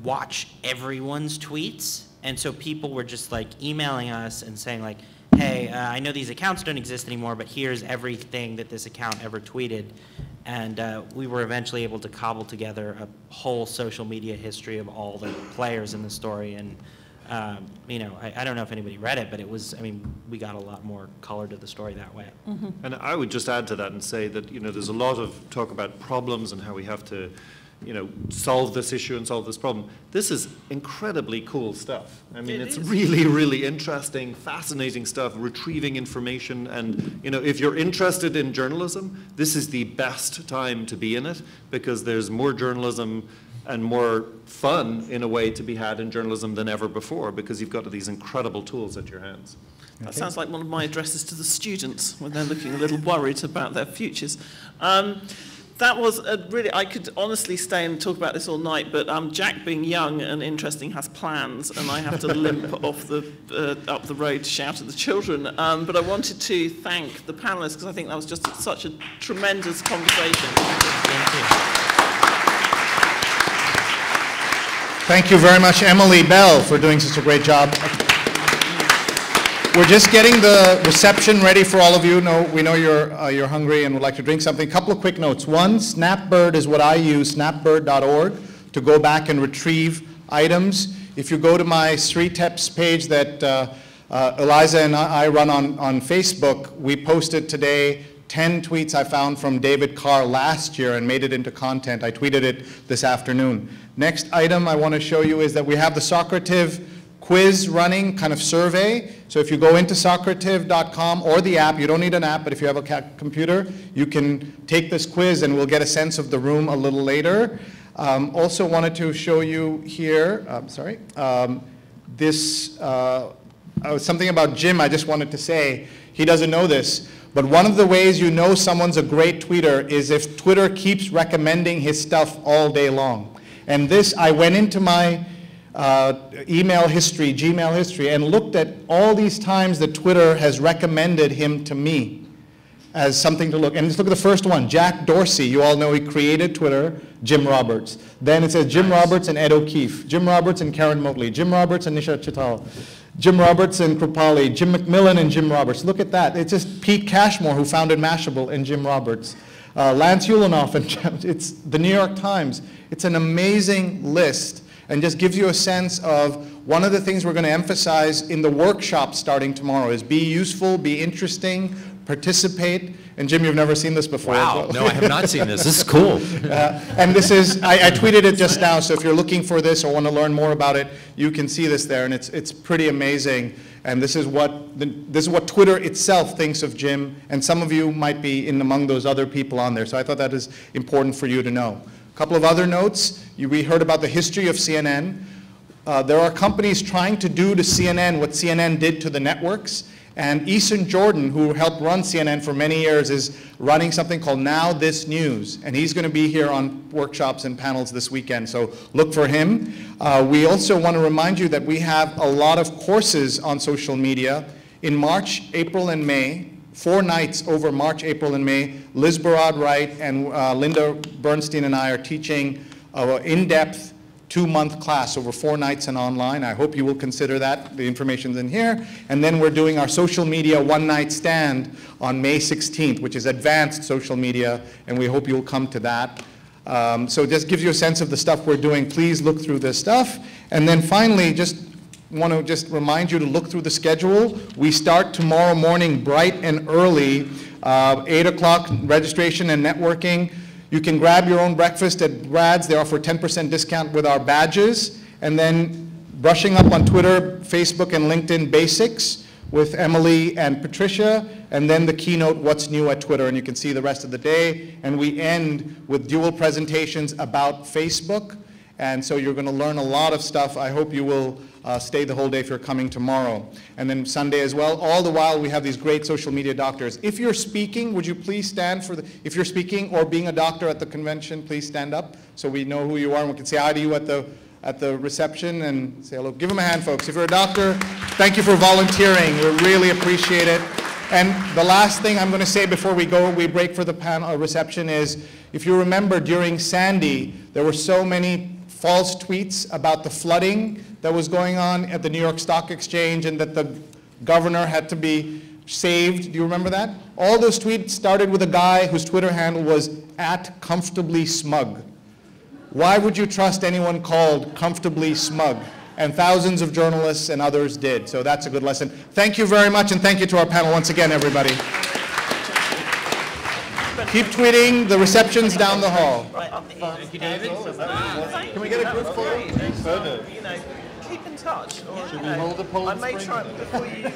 watch everyone's tweets. And so people were just like emailing us and saying like, hey, I know these accounts don't exist anymore, but here's everything that this account ever tweeted. And we were eventually able to cobble together a whole social media history of all the players in the story. And, you know, I don't know if anybody read it, but it was, I mean, we got a lot more color to the story that way. Mm-hmm. And I would just add to that and say that, you know, there's a lot of talk about problems and how we have to, you know, solve this issue and solve this problem. This is incredibly cool stuff. I mean, it's really, really interesting, fascinating stuff, retrieving information. And, you know, if you're interested in journalism, this is the best time to be in it, because there's more journalism and more fun, in a way, to be had in journalism than ever before, because you've got these incredible tools at your hands. That sounds like one of my addresses to the students when they're looking a little worried about their futures. That was a really, I could honestly stay and talk about this all night, but Jack, being young and interesting, has plans, and I have to limp off the up the road to shout at the children. But I wanted to thank the panelists, because I think that was just such a tremendous conversation. Thank you. Thank you very much, Emily Bell, for doing such a great job. We're just getting the reception ready for all of you. We know you're hungry and would like to drink something. A couple of quick notes. One, Snapbird is what I use, snapbird.org, to go back and retrieve items. If you go to my Sri-Teps page that Eliza and I run on Facebook, we posted today 10 tweets I found from David Carr last year and made it into content. I tweeted it this afternoon. Next item I want to show you is that we have the Socrative quiz running, kind of survey. So if you go into socrative.com or the app, you don't need an app, but if you have a computer, you can take this quiz and we'll get a sense of the room a little later. Also wanted to show you here, something about Jim I just wanted to say. He doesn't know this, but one of the ways you know someone's a great tweeter is if Twitter keeps recommending his stuff all day long. And this, I went into my email history, Gmail history, and looked at all these times that Twitter has recommended him to me as something to look. And just look at the first one, Jack Dorsey. You all know he created Twitter, Jim Roberts. Then it says Jim Roberts and Ed O'Keefe, Jim Roberts and Karen Motley, Jim Roberts and Nisha Chittal, Jim Roberts and Krupali, Jim McMillan and Jim Roberts. Look at that. It's just Pete Cashmore, who founded Mashable, and Jim Roberts. Lance Ulanoff, and it's the New York Times. It's an amazing list, and just gives you a sense of one of the things we're going to emphasize in the workshop starting tomorrow is be useful, be interesting, participate. And Jim, you've never seen this before. Wow, no, I have not seen this. This is cool. And this is, I tweeted it just now, so if you're looking for this or want to learn more about it, you can see this there, and it's pretty amazing. And this is what Twitter itself thinks of Jim, and some of you might be in among those other people on there. So I thought that is important for you to know. A couple of other notes. We heard about the history of CNN. There are companies trying to do to CNN what CNN did to the networks. And Eason Jordan, who helped run CNN for many years, is running something called Now This News. And he's going to be here on workshops and panels this weekend, so look for him. We also want to remind you that we have a lot of courses on social media. In March, April, and May, 4 nights over March, April, and May, Liz Barad-Wright and Linda Bernstein and I are teaching an in-depth 2-month class over 4 nights and online. I hope you will consider that. The information's in here. And then we're doing our social media one-night stand on May 16th, which is advanced social media, and we hope you'll come to that. So it just gives you a sense of the stuff we're doing. Please look through this stuff. And then finally, want to remind you to look through the schedule. We start tomorrow morning bright and early, 8 o'clock registration and networking. You can grab your own breakfast at Brad's. They offer 10% discount with our badges. And then brushing up on Twitter, Facebook, and LinkedIn basics with Emily and Patricia. And then the keynote, What's New at Twitter. And you can see the rest of the day. And we end with dual presentations about Facebook. And so you're going to learn a lot of stuff. I hope you will stay the whole day if you're coming tomorrow. And then Sunday as well. All the while, we have these great social media doctors. If you're speaking, would you please stand for if you're speaking or being a doctor at the convention, please stand up so we know who you are and we can say hi to you at the at the reception and say hello. Give them a hand, folks. If you're a doctor, thank you for volunteering. We really appreciate it. And the last thing I'm going to say before we break for the panel reception is, if you remember during Sandy, there were so many false tweets about the flooding that was going on at the New York Stock Exchange and that the governor had to be saved. Do you remember that? All those tweets started with a guy whose Twitter handle was @comfortablysmug. Why would you trust anyone called comfortably smug? And thousands of journalists and others did. So that's a good lesson. Thank you very much, and thank you to our panel once again, everybody. Keep tweeting. The reception's down the hall. Thank you, David. Can we get a group photo? Keep in touch. Or, Should we hold a Poland I may Spring? try before you.